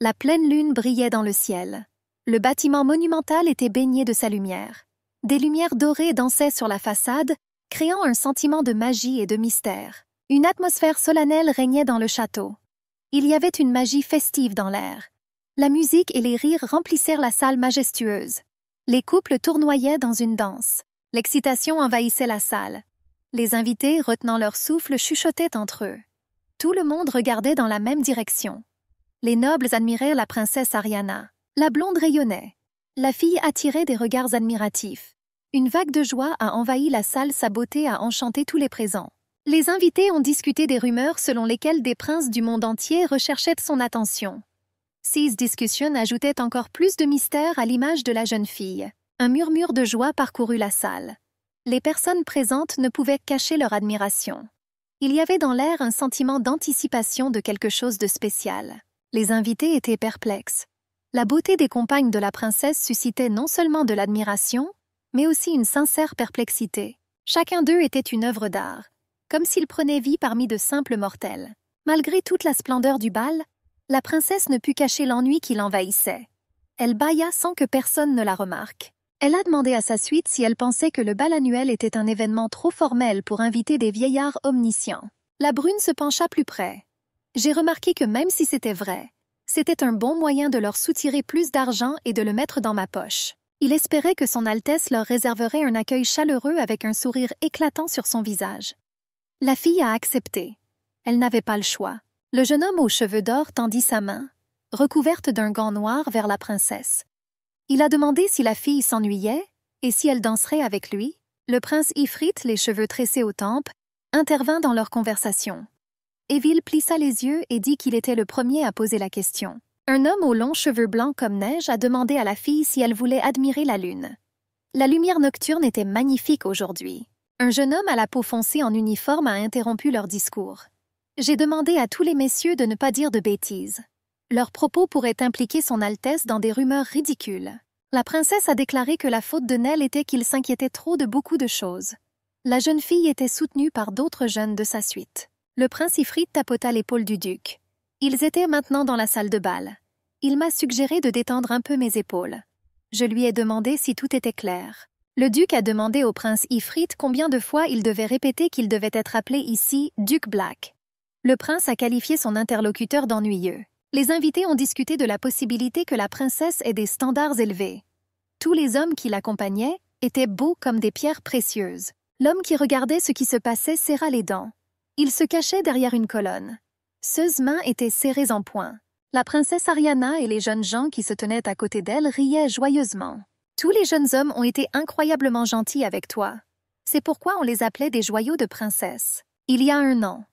La pleine lune brillait dans le ciel. Le bâtiment monumental était baigné de sa lumière. Des lumières dorées dansaient sur la façade, créant un sentiment de magie et de mystère. Une atmosphère solennelle régnait dans le château. Il y avait une magie festive dans l'air. La musique et les rires remplissèrent la salle majestueuse. Les couples tournoyaient dans une danse. L'excitation envahissait la salle. Les invités, retenant leur souffle, chuchotaient entre eux. Tout le monde regardait dans la même direction. Les nobles admiraient la princesse Ariana. La blonde rayonnait. La fille attirait des regards admiratifs. Une vague de joie a envahi la salle, sa beauté a enchanté tous les présents. Les invités ont discuté des rumeurs selon lesquelles des princes du monde entier recherchaient son attention. Ces discussions ajoutaient encore plus de mystère à l'image de la jeune fille. Un murmure de joie parcourut la salle. Les personnes présentes ne pouvaient cacher leur admiration. Il y avait dans l'air un sentiment d'anticipation de quelque chose de spécial. Les invités étaient perplexes. La beauté des compagnes de la princesse suscitait non seulement de l'admiration, mais aussi une sincère perplexité. Chacun d'eux était une œuvre d'art, comme s'il prenait vie parmi de simples mortels. Malgré toute la splendeur du bal, la princesse ne put cacher l'ennui qui l'envahissait. Elle bâilla sans que personne ne la remarque. Elle a demandé à sa suite si elle pensait que le bal annuel était un événement trop formel pour inviter des vieillards omniscients. La brune se pencha plus près. J'ai remarqué que même si c'était vrai, c'était un bon moyen de leur soutirer plus d'argent et de le mettre dans ma poche. Il espérait que son Altesse leur réserverait un accueil chaleureux avec un sourire éclatant sur son visage. La fille a accepté. Elle n'avait pas le choix. Le jeune homme aux cheveux d'or tendit sa main, recouverte d'un gant noir, vers la princesse. Il a demandé si la fille s'ennuyait et si elle danserait avec lui. Le prince Ifrit, les cheveux tressés aux tempes, intervint dans leur conversation. Évil plissa les yeux et dit qu'il était le premier à poser la question. Un homme aux longs cheveux blancs comme neige a demandé à la fille si elle voulait admirer la lune. La lumière nocturne était magnifique aujourd'hui. Un jeune homme à la peau foncée en uniforme a interrompu leur discours. J'ai demandé à tous les messieurs de ne pas dire de bêtises. Leurs propos pourraient impliquer son Altesse dans des rumeurs ridicules. La princesse a déclaré que la faute de Nell était qu'il s'inquiétait trop de beaucoup de choses. La jeune fille était soutenue par d'autres jeunes de sa suite. Le prince Ifrit tapota l'épaule du duc. Ils étaient maintenant dans la salle de bal. Il m'a suggéré de détendre un peu mes épaules. Je lui ai demandé si tout était clair. Le duc a demandé au prince Ifrit combien de fois il devait répéter qu'il devait être appelé ici Duc Black. Le prince a qualifié son interlocuteur d'ennuyeux. Les invités ont discuté de la possibilité que la princesse ait des standards élevés. Tous les hommes qui l'accompagnaient étaient beaux comme des pierres précieuses. L'homme qui regardait ce qui se passait serra les dents. Il se cachait derrière une colonne. Ses mains étaient serrées en poing. La princesse Ariana et les jeunes gens qui se tenaient à côté d'elle riaient joyeusement. Tous les jeunes hommes ont été incroyablement gentils avec toi. C'est pourquoi on les appelait des joyaux de princesse. Il y a un an,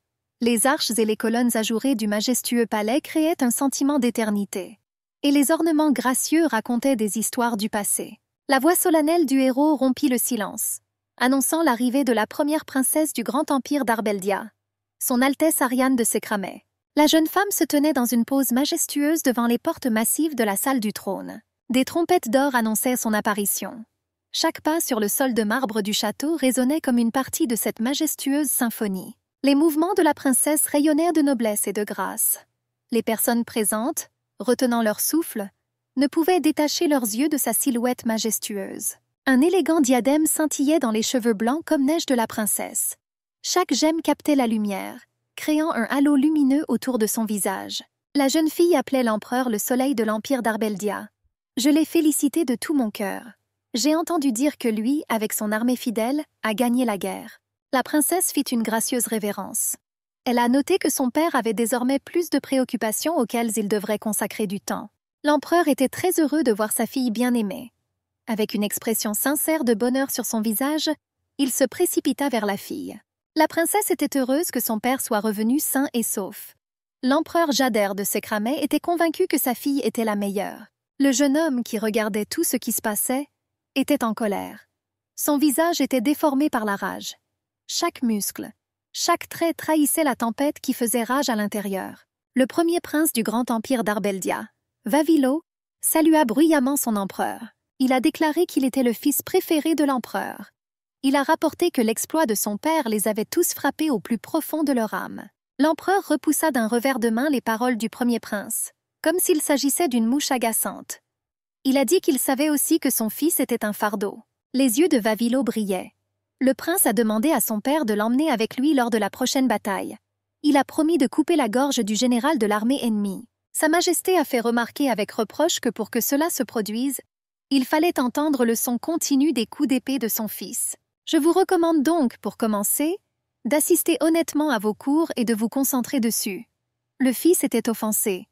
les arches et les colonnes ajourées du majestueux palais créaient un sentiment d'éternité. Et les ornements gracieux racontaient des histoires du passé. La voix solennelle du héros rompit le silence, annonçant l'arrivée de la première princesse du grand empire d'Arbeldia, son Altesse Ariane de Sécramais. La jeune femme se tenait dans une pose majestueuse devant les portes massives de la salle du trône. Des trompettes d'or annonçaient son apparition. Chaque pas sur le sol de marbre du château résonnait comme une partie de cette majestueuse symphonie. Les mouvements de la princesse rayonnèrent de noblesse et de grâce. Les personnes présentes, retenant leur souffle, ne pouvaient détacher leurs yeux de sa silhouette majestueuse. Un élégant diadème scintillait dans les cheveux blancs comme neige de la princesse. Chaque gemme captait la lumière, créant un halo lumineux autour de son visage. La jeune fille appelait l'empereur le soleil de l'empire d'Arbeldia. Je l'ai félicité de tout mon cœur. J'ai entendu dire que lui, avec son armée fidèle, a gagné la guerre. La princesse fit une gracieuse révérence. Elle a noté que son père avait désormais plus de préoccupations auxquelles il devrait consacrer du temps. L'empereur était très heureux de voir sa fille bien-aimée. Avec une expression sincère de bonheur sur son visage, il se précipita vers la fille. La princesse était heureuse que son père soit revenu sain et sauf. L'empereur Jader de Sécramais était convaincu que sa fille était la meilleure. Le jeune homme qui regardait tout ce qui se passait était en colère. Son visage était déformé par la rage. Chaque muscle, chaque trait trahissait la tempête qui faisait rage à l'intérieur. Le premier prince du grand empire d'Arbeldia, Vavilo, salua bruyamment son empereur. Il a déclaré qu'il était le fils préféré de l'empereur. Il a rapporté que l'exploit de son père les avait tous frappés au plus profond de leur âme. L'empereur repoussa d'un revers de main les paroles du premier prince. comme s'il s'agissait d'une mouche agaçante. Il a dit qu'il savait aussi que son fils était un fardeau. Les yeux de Vavilo brillaient. Le prince a demandé à son père de l'emmener avec lui lors de la prochaine bataille. Il a promis de couper la gorge du général de l'armée ennemie. Sa Majesté a fait remarquer avec reproche que pour que cela se produise, il fallait entendre le son continu des coups d'épée de son fils. Je vous recommande donc, pour commencer, d'assister honnêtement à vos cours et de vous concentrer dessus. Le fils était offensé,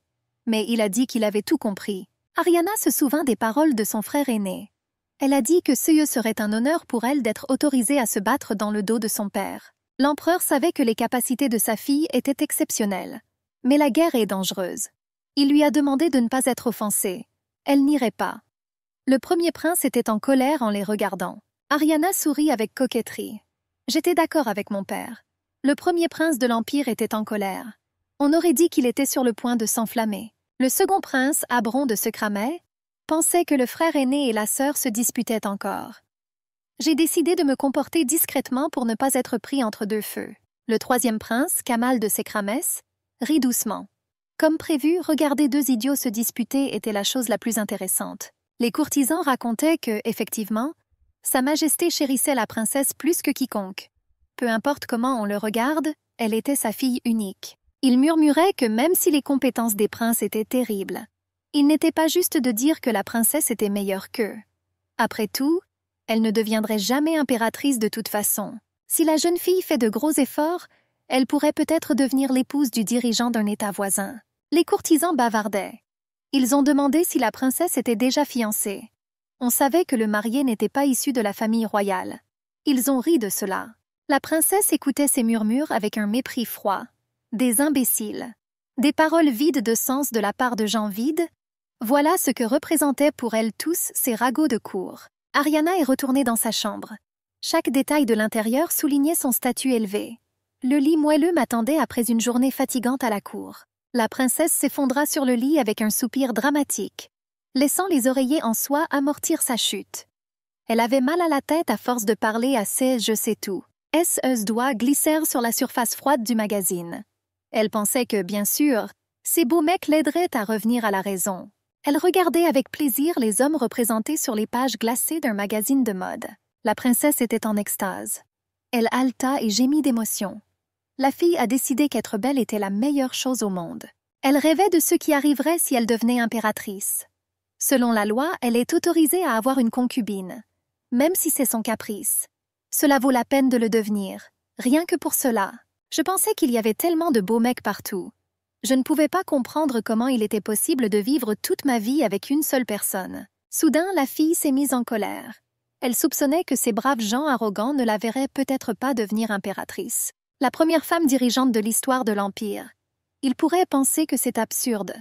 mais il a dit qu'il avait tout compris. Ariana se souvint des paroles de son frère aîné. Elle a dit que ce serait un honneur pour elle d'être autorisée à se battre dans le dos de son père. L'empereur savait que les capacités de sa fille étaient exceptionnelles. Mais la guerre est dangereuse. Il lui a demandé de ne pas être offensée. Elle n'irait pas. Le premier prince était en colère en les regardant. Ariana sourit avec coquetterie. J'étais d'accord avec mon père. Le premier prince de l'Empire était en colère. On aurait dit qu'il était sur le point de s'enflammer. Le second prince, Abron de Secramais, pensait que le frère aîné et la sœur se disputaient encore. J'ai décidé de me comporter discrètement pour ne pas être pris entre deux feux. Le troisième prince, Kamal de Secramès, rit doucement. Comme prévu, regarder deux idiots se disputer était la chose la plus intéressante. Les courtisans racontaient que, effectivement, Sa Majesté chérissait la princesse plus que quiconque. Peu importe comment on le regarde, elle était sa fille unique. Il murmurait que même si les compétences des princes étaient terribles, il n'était pas juste de dire que la princesse était meilleure qu'eux. Après tout, elle ne deviendrait jamais impératrice de toute façon. Si la jeune fille fait de gros efforts, elle pourrait peut-être devenir l'épouse du dirigeant d'un État voisin. Les courtisans bavardaient. Ils ont demandé si la princesse était déjà fiancée. On savait que le marié n'était pas issu de la famille royale. Ils ont ri de cela. La princesse écoutait ces murmures avec un mépris froid. Des imbéciles. Des paroles vides de sens de la part de gens vides. Voilà ce que représentaient pour elle tous ces ragots de cour. Ariana est retournée dans sa chambre. Chaque détail de l'intérieur soulignait son statut élevé. Le lit moelleux m'attendait après une journée fatigante à la cour. La princesse s'effondra sur le lit avec un soupir dramatique, laissant les oreillers en soie amortir sa chute. Elle avait mal à la tête à force de parler à ses « je sais tout ». Ses doigts glissèrent sur la surface froide du magazine. Elle pensait que, bien sûr, ces beaux mecs l'aideraient à revenir à la raison. Elle regardait avec plaisir les hommes représentés sur les pages glacées d'un magazine de mode. La princesse était en extase. Elle haleta et gémit d'émotion. La fille a décidé qu'être belle était la meilleure chose au monde. Elle rêvait de ce qui arriverait si elle devenait impératrice. Selon la loi, elle est autorisée à avoir une concubine, même si c'est son caprice. Cela vaut la peine de le devenir. Rien que pour cela. Je pensais qu'il y avait tellement de beaux mecs partout. Je ne pouvais pas comprendre comment il était possible de vivre toute ma vie avec une seule personne. Soudain, la fille s'est mise en colère. Elle soupçonnait que ces braves gens arrogants ne la verraient peut-être pas devenir impératrice. La première femme dirigeante de l'histoire de l'Empire. Ils pourraient penser que c'est absurde.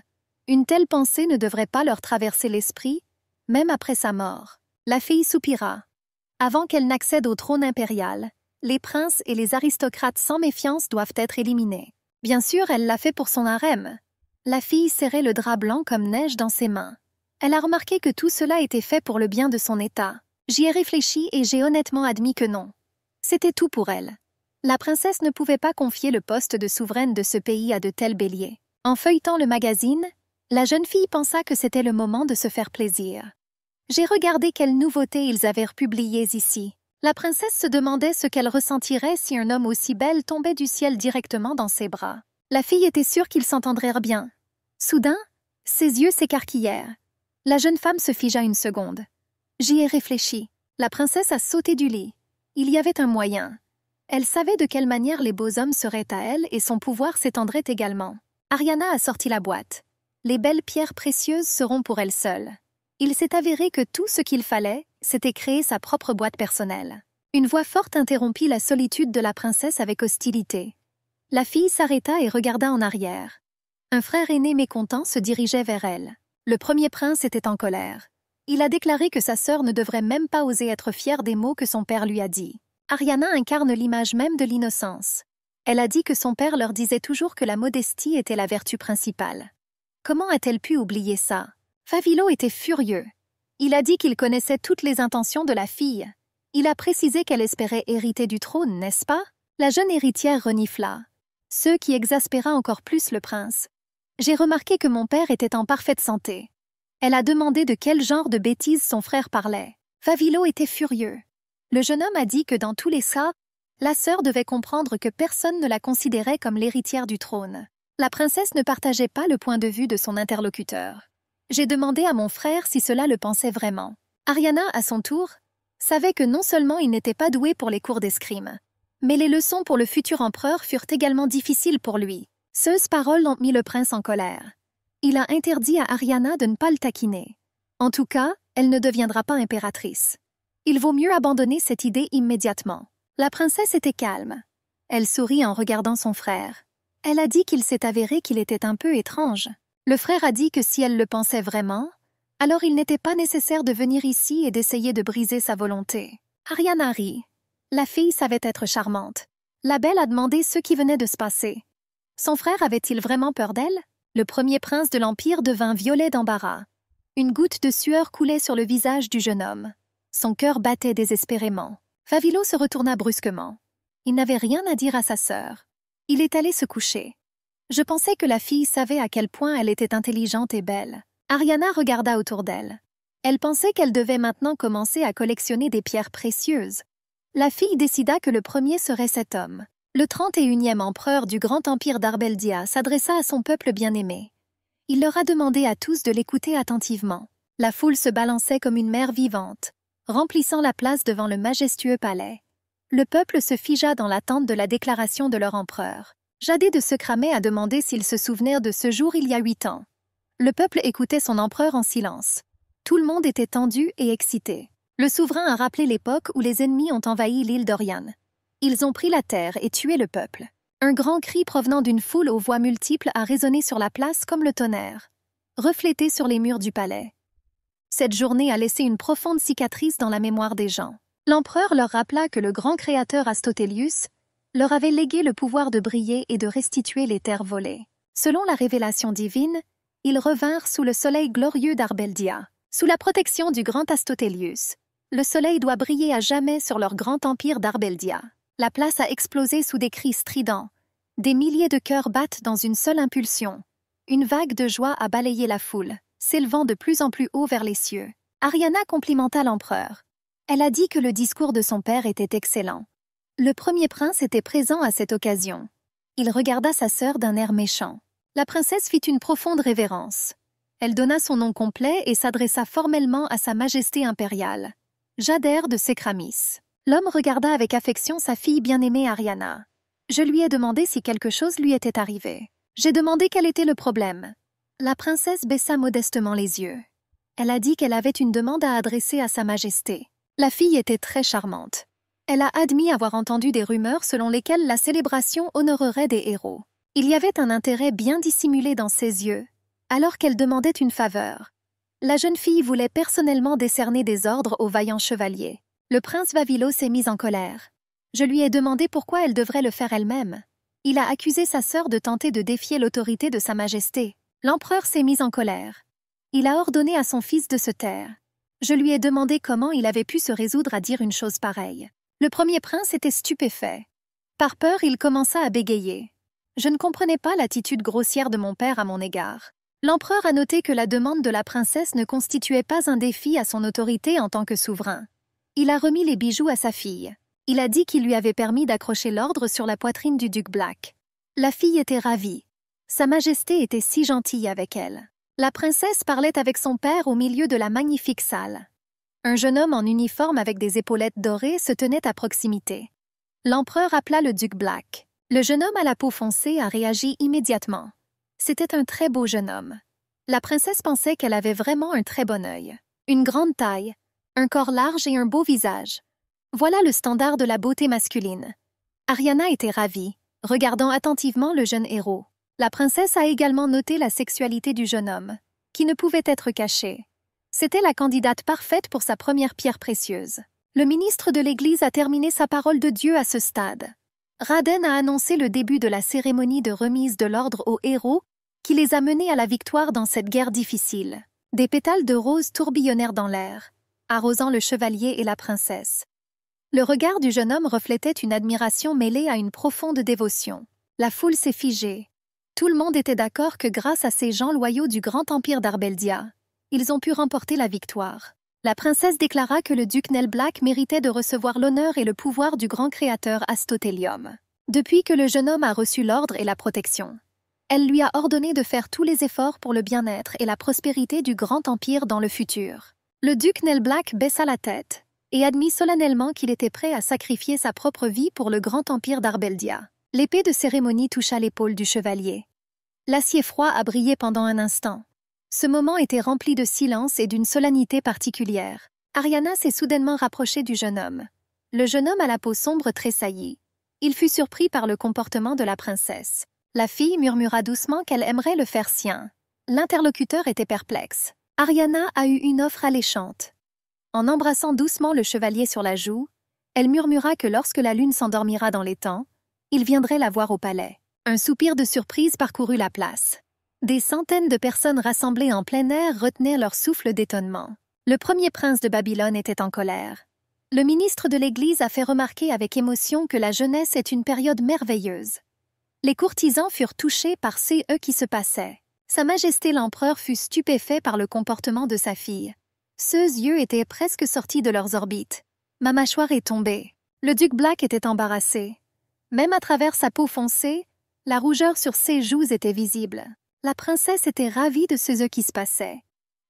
Une telle pensée ne devrait pas leur traverser l'esprit, même après sa mort. La fille soupira. Avant qu'elle n'accède au trône impérial, les princes et les aristocrates sans méfiance doivent être éliminés. Bien sûr, elle l'a fait pour son harem. La fille serrait le drap blanc comme neige dans ses mains. Elle a remarqué que tout cela était fait pour le bien de son État. J'y ai réfléchi et j'ai honnêtement admis que non. C'était tout pour elle. La princesse ne pouvait pas confier le poste de souveraine de ce pays à de tels béliers. En feuilletant le magazine, la jeune fille pensa que c'était le moment de se faire plaisir. J'ai regardé quelles nouveautés ils avaient republiées ici. La princesse se demandait ce qu'elle ressentirait si un homme aussi belle tombait du ciel directement dans ses bras. La fille était sûre qu'ils s'entendraient bien. Soudain, ses yeux s'écarquillèrent. La jeune femme se figea une seconde. J'y ai réfléchi. La princesse a sauté du lit. Il y avait un moyen. Elle savait de quelle manière les beaux hommes seraient à elle et son pouvoir s'étendrait également. Ariana a sorti la boîte. Les belles pierres précieuses seront pour elle seule. Il s'est avéré que tout ce qu'il fallait, c'était créer sa propre boîte personnelle. Une voix forte interrompit la solitude de la princesse avec hostilité. La fille s'arrêta et regarda en arrière. Un frère aîné mécontent se dirigeait vers elle. Le premier prince était en colère. Il a déclaré que sa sœur ne devrait même pas oser être fière des mots que son père lui a dit. Ariana incarne l'image même de l'innocence. Elle a dit que son père leur disait toujours que la modestie était la vertu principale. Comment a-t-elle pu oublier ça? Favilo était furieux. Il a dit qu'il connaissait toutes les intentions de la fille. Il a précisé qu'elle espérait hériter du trône, n'est-ce pas? La jeune héritière renifla, ce qui exaspéra encore plus le prince. J'ai remarqué que mon père était en parfaite santé. » Elle a demandé de quel genre de bêtises son frère parlait. Vavilo était furieux. Le jeune homme a dit que dans tous les cas, la sœur devait comprendre que personne ne la considérait comme l'héritière du trône. La princesse ne partageait pas le point de vue de son interlocuteur. J'ai demandé à mon frère si cela le pensait vraiment. Ariana, à son tour, savait que non seulement il n'était pas doué pour les cours d'escrime, mais les leçons pour le futur empereur furent également difficiles pour lui. Ces paroles ont mis le prince en colère. Il a interdit à Ariana de ne pas le taquiner. En tout cas, elle ne deviendra pas impératrice. Il vaut mieux abandonner cette idée immédiatement. La princesse était calme. Elle sourit en regardant son frère. Elle a dit qu'il s'est avéré qu'il était un peu étrange. Le frère a dit que si elle le pensait vraiment, alors il n'était pas nécessaire de venir ici et d'essayer de briser sa volonté. Ariana rit. La fille savait être charmante. La belle a demandé ce qui venait de se passer. Son frère avait-il vraiment peur d'elle? Le premier prince de l'Empire devint violet d'embarras. Une goutte de sueur coulait sur le visage du jeune homme. Son cœur battait désespérément. Vavilo se retourna brusquement. Il n'avait rien à dire à sa sœur. Il est allé se coucher. Je pensais que la fille savait à quel point elle était intelligente et belle. Ariana regarda autour d'elle. Elle pensait qu'elle devait maintenant commencer à collectionner des pierres précieuses. La fille décida que le premier serait cet homme. Le 31e empereur du grand empire d'Arbeldia s'adressa à son peuple bien-aimé. Il leur a demandé à tous de l'écouter attentivement. La foule se balançait comme une mer vivante, remplissant la place devant le majestueux palais. Le peuple se figea dans l'attente de la déclaration de leur empereur. Jadé de Secramé a demandé s'ils se souvenaient de ce jour il y a 8 ans. Le peuple écoutait son empereur en silence. Tout le monde était tendu et excité. Le souverain a rappelé l'époque où les ennemis ont envahi l'île d'Oriane. Ils ont pris la terre et tué le peuple. Un grand cri provenant d'une foule aux voix multiples a résonné sur la place comme le tonnerre, reflété sur les murs du palais. Cette journée a laissé une profonde cicatrice dans la mémoire des gens. L'empereur leur rappela que le grand créateur Astotélius leur avait légué le pouvoir de briller et de restituer les terres volées. Selon la révélation divine, ils revinrent sous le soleil glorieux d'Arbeldia. Sous la protection du grand Astotélius, le soleil doit briller à jamais sur leur grand empire d'Arbeldia. La place a explosé sous des cris stridents. Des milliers de cœurs battent dans une seule impulsion. Une vague de joie a balayé la foule, s'élevant de plus en plus haut vers les cieux. Ariana complimenta l'empereur. Elle a dit que le discours de son père était excellent. Le premier prince était présent à cette occasion. Il regarda sa sœur d'un air méchant. La princesse fit une profonde révérence. Elle donna son nom complet et s'adressa formellement à sa majesté impériale. Jader de Sekramis. L'homme regarda avec affection sa fille bien-aimée Ariana. Je lui ai demandé si quelque chose lui était arrivé. J'ai demandé quel était le problème. La princesse baissa modestement les yeux. Elle a dit qu'elle avait une demande à adresser à sa majesté. La fille était très charmante. Elle a admis avoir entendu des rumeurs selon lesquelles la célébration honorerait des héros. Il y avait un intérêt bien dissimulé dans ses yeux, alors qu'elle demandait une faveur. La jeune fille voulait personnellement décerner des ordres aux vaillants chevaliers. Le prince Vavilo s'est mis en colère. Je lui ai demandé pourquoi elle devrait le faire elle-même. Il a accusé sa sœur de tenter de défier l'autorité de sa majesté. L'empereur s'est mis en colère. Il a ordonné à son fils de se taire. Je lui ai demandé comment il avait pu se résoudre à dire une chose pareille. Le premier prince était stupéfait. Par peur, il commença à bégayer. Je ne comprenais pas l'attitude grossière de mon père à mon égard. L'empereur a noté que la demande de la princesse ne constituait pas un défi à son autorité en tant que souverain. Il a remis les bijoux à sa fille. Il a dit qu'il lui avait permis d'accrocher l'ordre sur la poitrine du duc Black. La fille était ravie. Sa majesté était si gentille avec elle. La princesse parlait avec son père au milieu de la magnifique salle. Un jeune homme en uniforme avec des épaulettes dorées se tenait à proximité. L'empereur appela le duc Black. Le jeune homme à la peau foncée a réagi immédiatement. C'était un très beau jeune homme. La princesse pensait qu'elle avait vraiment un très bon œil. Une grande taille, un corps large et un beau visage. Voilà le standard de la beauté masculine. Ariana était ravie, regardant attentivement le jeune héros. La princesse a également noté la sexualité du jeune homme, qui ne pouvait être cachée. C'était la candidate parfaite pour sa première pierre précieuse. Le ministre de l'Église a terminé sa parole de Dieu à ce stade. Raden a annoncé le début de la cérémonie de remise de l'ordre aux héros qui les a menés à la victoire dans cette guerre difficile. Des pétales de rose tourbillonnèrent dans l'air, arrosant le chevalier et la princesse. Le regard du jeune homme reflétait une admiration mêlée à une profonde dévotion. La foule s'est figée. Tout le monde était d'accord que grâce à ces gens loyaux du grand empire d'Arbeldia, ils ont pu remporter la victoire. La princesse déclara que le duc Nel Black méritait de recevoir l'honneur et le pouvoir du grand créateur Astotélium. Depuis que le jeune homme a reçu l'ordre et la protection, elle lui a ordonné de faire tous les efforts pour le bien-être et la prospérité du grand empire dans le futur. Le duc Nel Black baissa la tête et admit solennellement qu'il était prêt à sacrifier sa propre vie pour le grand empire d'Arbeldia. L'épée de cérémonie toucha l'épaule du chevalier. L'acier froid a brillé pendant un instant. Ce moment était rempli de silence et d'une solennité particulière. Ariana s'est soudainement rapprochée du jeune homme. Le jeune homme à la peau sombre tressaillit. Il fut surpris par le comportement de la princesse. La fille murmura doucement qu'elle aimerait le faire sien. L'interlocuteur était perplexe. Ariana a eu une offre alléchante. En embrassant doucement le chevalier sur la joue, elle murmura que lorsque la lune s'endormira dans les temps, il viendrait la voir au palais. Un soupir de surprise parcourut la place. Des centaines de personnes rassemblées en plein air retenaient leur souffle d'étonnement. Le premier prince de Babylone était en colère. Le ministre de l'Église a fait remarquer avec émotion que la jeunesse est une période merveilleuse. Les courtisans furent touchés par ce qui se passait. Sa Majesté l'Empereur fut stupéfait par le comportement de sa fille. Ses yeux étaient presque sortis de leurs orbites. Ma mâchoire est tombée. Le duc Black était embarrassé. Même à travers sa peau foncée, la rougeur sur ses joues était visible. La princesse était ravie de ce qui se passait.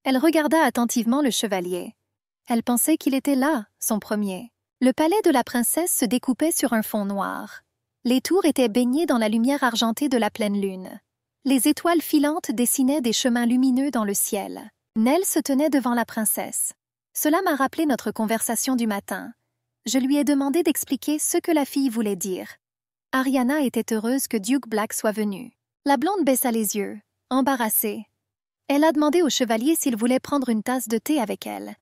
Elle regarda attentivement le chevalier. Elle pensait qu'il était là, son premier. Le palais de la princesse se découpait sur un fond noir. Les tours étaient baignées dans la lumière argentée de la pleine lune. Les étoiles filantes dessinaient des chemins lumineux dans le ciel. Nell se tenait devant la princesse. Cela m'a rappelé notre conversation du matin. Je lui ai demandé d'expliquer ce que la fille voulait dire. Ariana était heureuse que Duke Black soit venu. La blonde baissa les yeux, embarrassée. Elle a demandé au chevalier s'il voulait prendre une tasse de thé avec elle.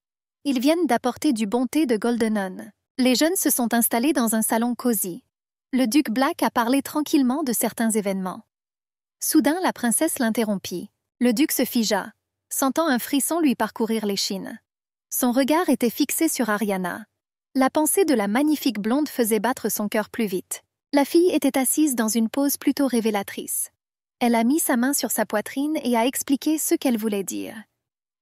Ils viennent d'apporter du bon thé de Goldenon. Les jeunes se sont installés dans un salon cosy. Le duc Black a parlé tranquillement de certains événements. Soudain, la princesse l'interrompit. Le duc se figea, sentant un frisson lui parcourir l'échine. Son regard était fixé sur Ariana. La pensée de la magnifique blonde faisait battre son cœur plus vite. La fille était assise dans une pose plutôt révélatrice. Elle a mis sa main sur sa poitrine et a expliqué ce qu'elle voulait dire.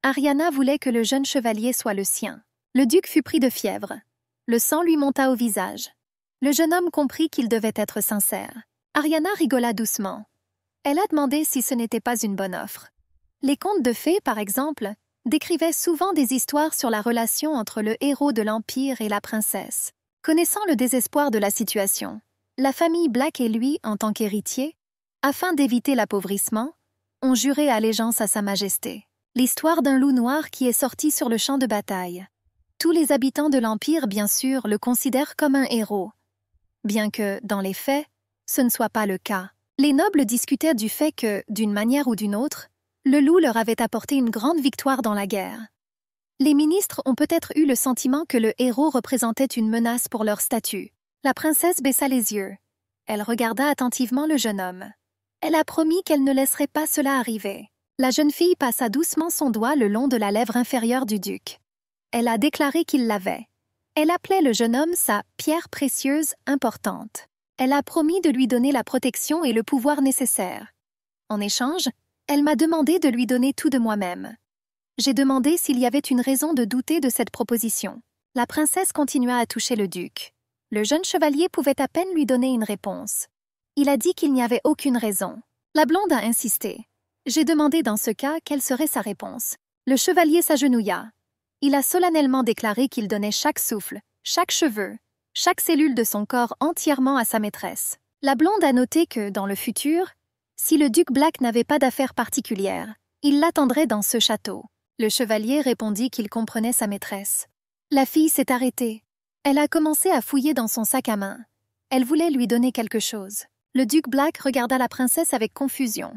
Ariana voulait que le jeune chevalier soit le sien. Le duc fut pris de fièvre. Le sang lui monta au visage. Le jeune homme comprit qu'il devait être sincère. Ariana rigola doucement. Elle a demandé si ce n'était pas une bonne offre. Les contes de fées, par exemple, décrivaient souvent des histoires sur la relation entre le héros de l'Empire et la princesse. Connaissant le désespoir de la situation, la famille Black et lui, en tant qu'héritier, afin d'éviter l'appauvrissement, ont juré allégeance à Sa Majesté. L'histoire d'un loup noir qui est sorti sur le champ de bataille. Tous les habitants de l'Empire, bien sûr, le considèrent comme un héros. Bien que, dans les faits, ce ne soit pas le cas. Les nobles discutaient du fait que, d'une manière ou d'une autre, le loup leur avait apporté une grande victoire dans la guerre. Les ministres ont peut-être eu le sentiment que le héros représentait une menace pour leur statut. La princesse baissa les yeux. Elle regarda attentivement le jeune homme. Elle a promis qu'elle ne laisserait pas cela arriver. La jeune fille passa doucement son doigt le long de la lèvre inférieure du duc. Elle a déclaré qu'il l'avait. Elle appelait le jeune homme sa « pierre précieuse importante ». Elle a promis de lui donner la protection et le pouvoir nécessaires. En échange, elle m'a demandé de lui donner tout de moi-même. J'ai demandé s'il y avait une raison de douter de cette proposition. La princesse continua à toucher le duc. Le jeune chevalier pouvait à peine lui donner une réponse. Il a dit qu'il n'y avait aucune raison. La blonde a insisté. J'ai demandé dans ce cas quelle serait sa réponse. Le chevalier s'agenouilla. Il a solennellement déclaré qu'il donnait chaque souffle, chaque cheveu, chaque cellule de son corps entièrement à sa maîtresse. La blonde a noté que, dans le futur, si le duc Black n'avait pas d'affaires particulières, il l'attendrait dans ce château. Le chevalier répondit qu'il comprenait sa maîtresse. La fille s'est arrêtée. Elle a commencé à fouiller dans son sac à main. Elle voulait lui donner quelque chose. Le duc Black regarda la princesse avec confusion.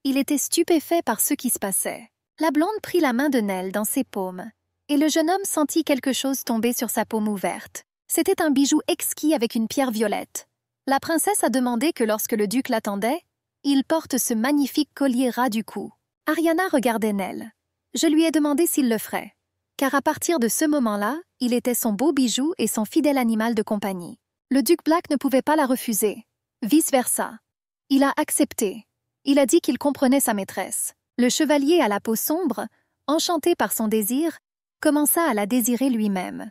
Il était stupéfait par ce qui se passait. La blonde prit la main de Nell dans ses paumes, et le jeune homme sentit quelque chose tomber sur sa paume ouverte. C'était un bijou exquis avec une pierre violette. La princesse a demandé que lorsque le duc l'attendait, il porte ce magnifique collier ras du cou. Ariana regardait Nell. Je lui ai demandé s'il le ferait, car à partir de ce moment-là, il était son beau bijou et son fidèle animal de compagnie. Le duc Black ne pouvait pas la refuser. Vice-versa. Il a accepté. Il a dit qu'il comprenait sa maîtresse. Le chevalier à la peau sombre, enchanté par son désir, commença à la désirer lui-même.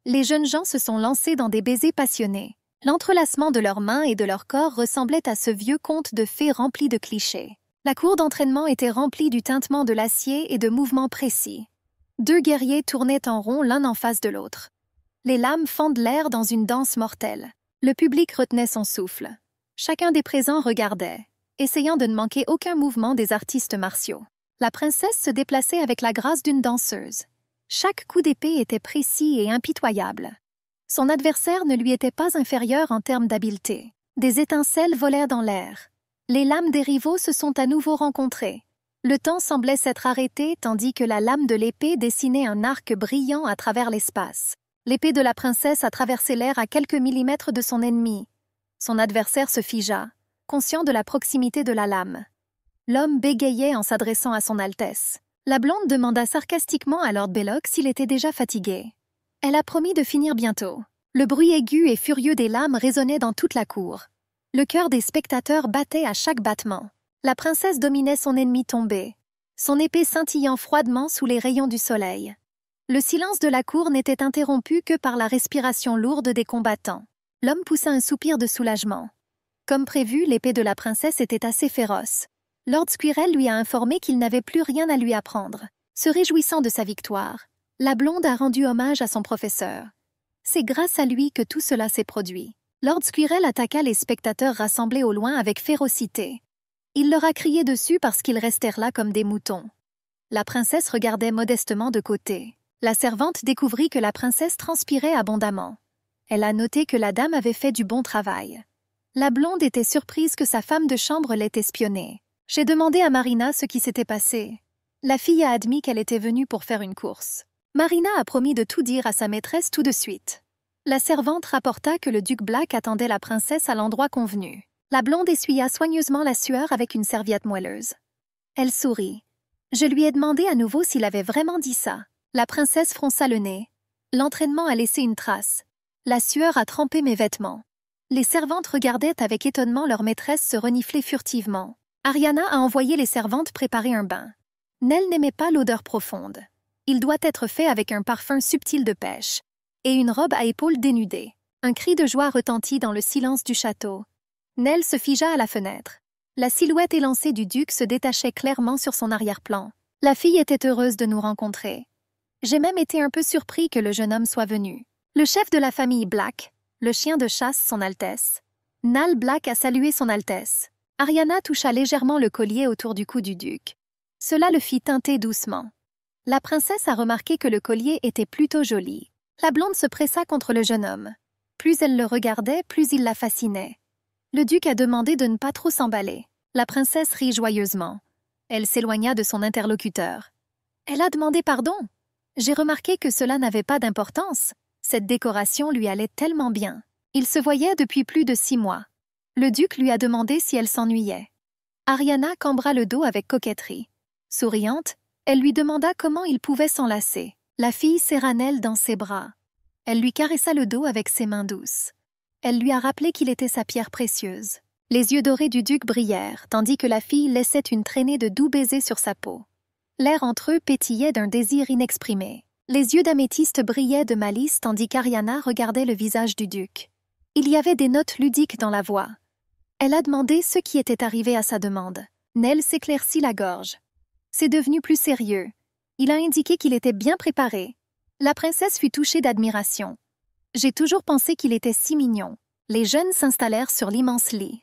Les jeunes gens se sont lancés dans des baisers passionnés. L'entrelacement de leurs mains et de leur corps ressemblait à ce vieux conte de fées rempli de clichés. La cour d'entraînement était remplie du tintement de l'acier et de mouvements précis. Deux guerriers tournaient en rond l'un en face de l'autre. Les lames fendent l'air dans une danse mortelle. Le public retenait son souffle. Chacun des présents regardait, essayant de ne manquer aucun mouvement des artistes martiaux. La princesse se déplaçait avec la grâce d'une danseuse. Chaque coup d'épée était précis et impitoyable. Son adversaire ne lui était pas inférieur en termes d'habileté. Des étincelles volèrent dans l'air. Les lames des rivaux se sont à nouveau rencontrées. Le temps semblait s'être arrêté tandis que la lame de l'épée dessinait un arc brillant à travers l'espace. L'épée de la princesse a traversé l'air à quelques millimètres de son ennemi. Son adversaire se figea, conscient de la proximité de la lame. L'homme bégayait en s'adressant à son Altesse. La blonde demanda sarcastiquement à Lord Belloc s'il était déjà fatigué. Elle a promis de finir bientôt. Le bruit aigu et furieux des lames résonnait dans toute la cour. Le cœur des spectateurs battait à chaque battement. La princesse dominait son ennemi tombé, son épée scintillant froidement sous les rayons du soleil. Le silence de la cour n'était interrompu que par la respiration lourde des combattants. L'homme poussa un soupir de soulagement. Comme prévu, l'épée de la princesse était assez féroce. Lord Squirrel lui a informé qu'il n'avait plus rien à lui apprendre. Se réjouissant de sa victoire, la blonde a rendu hommage à son professeur. C'est grâce à lui que tout cela s'est produit. Lord Squirrel attaqua les spectateurs rassemblés au loin avec férocité. Il leur a crié dessus parce qu'ils restèrent là comme des moutons. La princesse regardait modestement de côté. La servante découvrit que la princesse transpirait abondamment. Elle a noté que la dame avait fait du bon travail. La blonde était surprise que sa femme de chambre l'ait espionnée. J'ai demandé à Marina ce qui s'était passé. La fille a admis qu'elle était venue pour faire une course. Marina a promis de tout dire à sa maîtresse tout de suite. La servante rapporta que le duc Black attendait la princesse à l'endroit convenu. La blonde essuya soigneusement la sueur avec une serviette moelleuse. Elle sourit. Je lui ai demandé à nouveau s'il avait vraiment dit ça. La princesse fronça le nez. L'entraînement a laissé une trace. La sueur a trempé mes vêtements. Les servantes regardaient avec étonnement leur maîtresse se renifler furtivement. Ariana a envoyé les servantes préparer un bain. Nell n'aimait pas l'odeur profonde. Il doit être fait avec un parfum subtil de pêche et une robe à épaules dénudée. Un cri de joie retentit dans le silence du château. Nell se figea à la fenêtre. La silhouette élancée du duc se détachait clairement sur son arrière-plan. La fille était heureuse de nous rencontrer. J'ai même été un peu surpris que le jeune homme soit venu. Le chef de la famille Black, le chien de chasse Son Altesse. Nal Black a salué Son Altesse. Ariana toucha légèrement le collier autour du cou du duc. Cela le fit teinter doucement. La princesse a remarqué que le collier était plutôt joli. La blonde se pressa contre le jeune homme. Plus elle le regardait, plus il la fascinait. Le duc a demandé de ne pas trop s'emballer. La princesse rit joyeusement. Elle s'éloigna de son interlocuteur. Elle a demandé pardon. J'ai remarqué que cela n'avait pas d'importance. Cette décoration lui allait tellement bien. Ils se voyaient depuis plus de 6 mois. Le duc lui a demandé si elle s'ennuyait. Ariana cambra le dos avec coquetterie. Souriante, elle lui demanda comment il pouvait s'enlacer. La fille serra Nell dans ses bras. Elle lui caressa le dos avec ses mains douces. Elle lui a rappelé qu'il était sa pierre précieuse. Les yeux dorés du duc brillèrent, tandis que la fille laissait une traînée de doux baisers sur sa peau. L'air entre eux pétillait d'un désir inexprimé. Les yeux d'améthyste brillaient de malice tandis qu'Ariana regardait le visage du duc. Il y avait des notes ludiques dans la voix. Elle a demandé ce qui était arrivé à sa demande. Nell s'éclaircit la gorge. C'est devenu plus sérieux. Il a indiqué qu'il était bien préparé. La princesse fut touchée d'admiration. J'ai toujours pensé qu'il était si mignon. Les jeunes s'installèrent sur l'immense lit.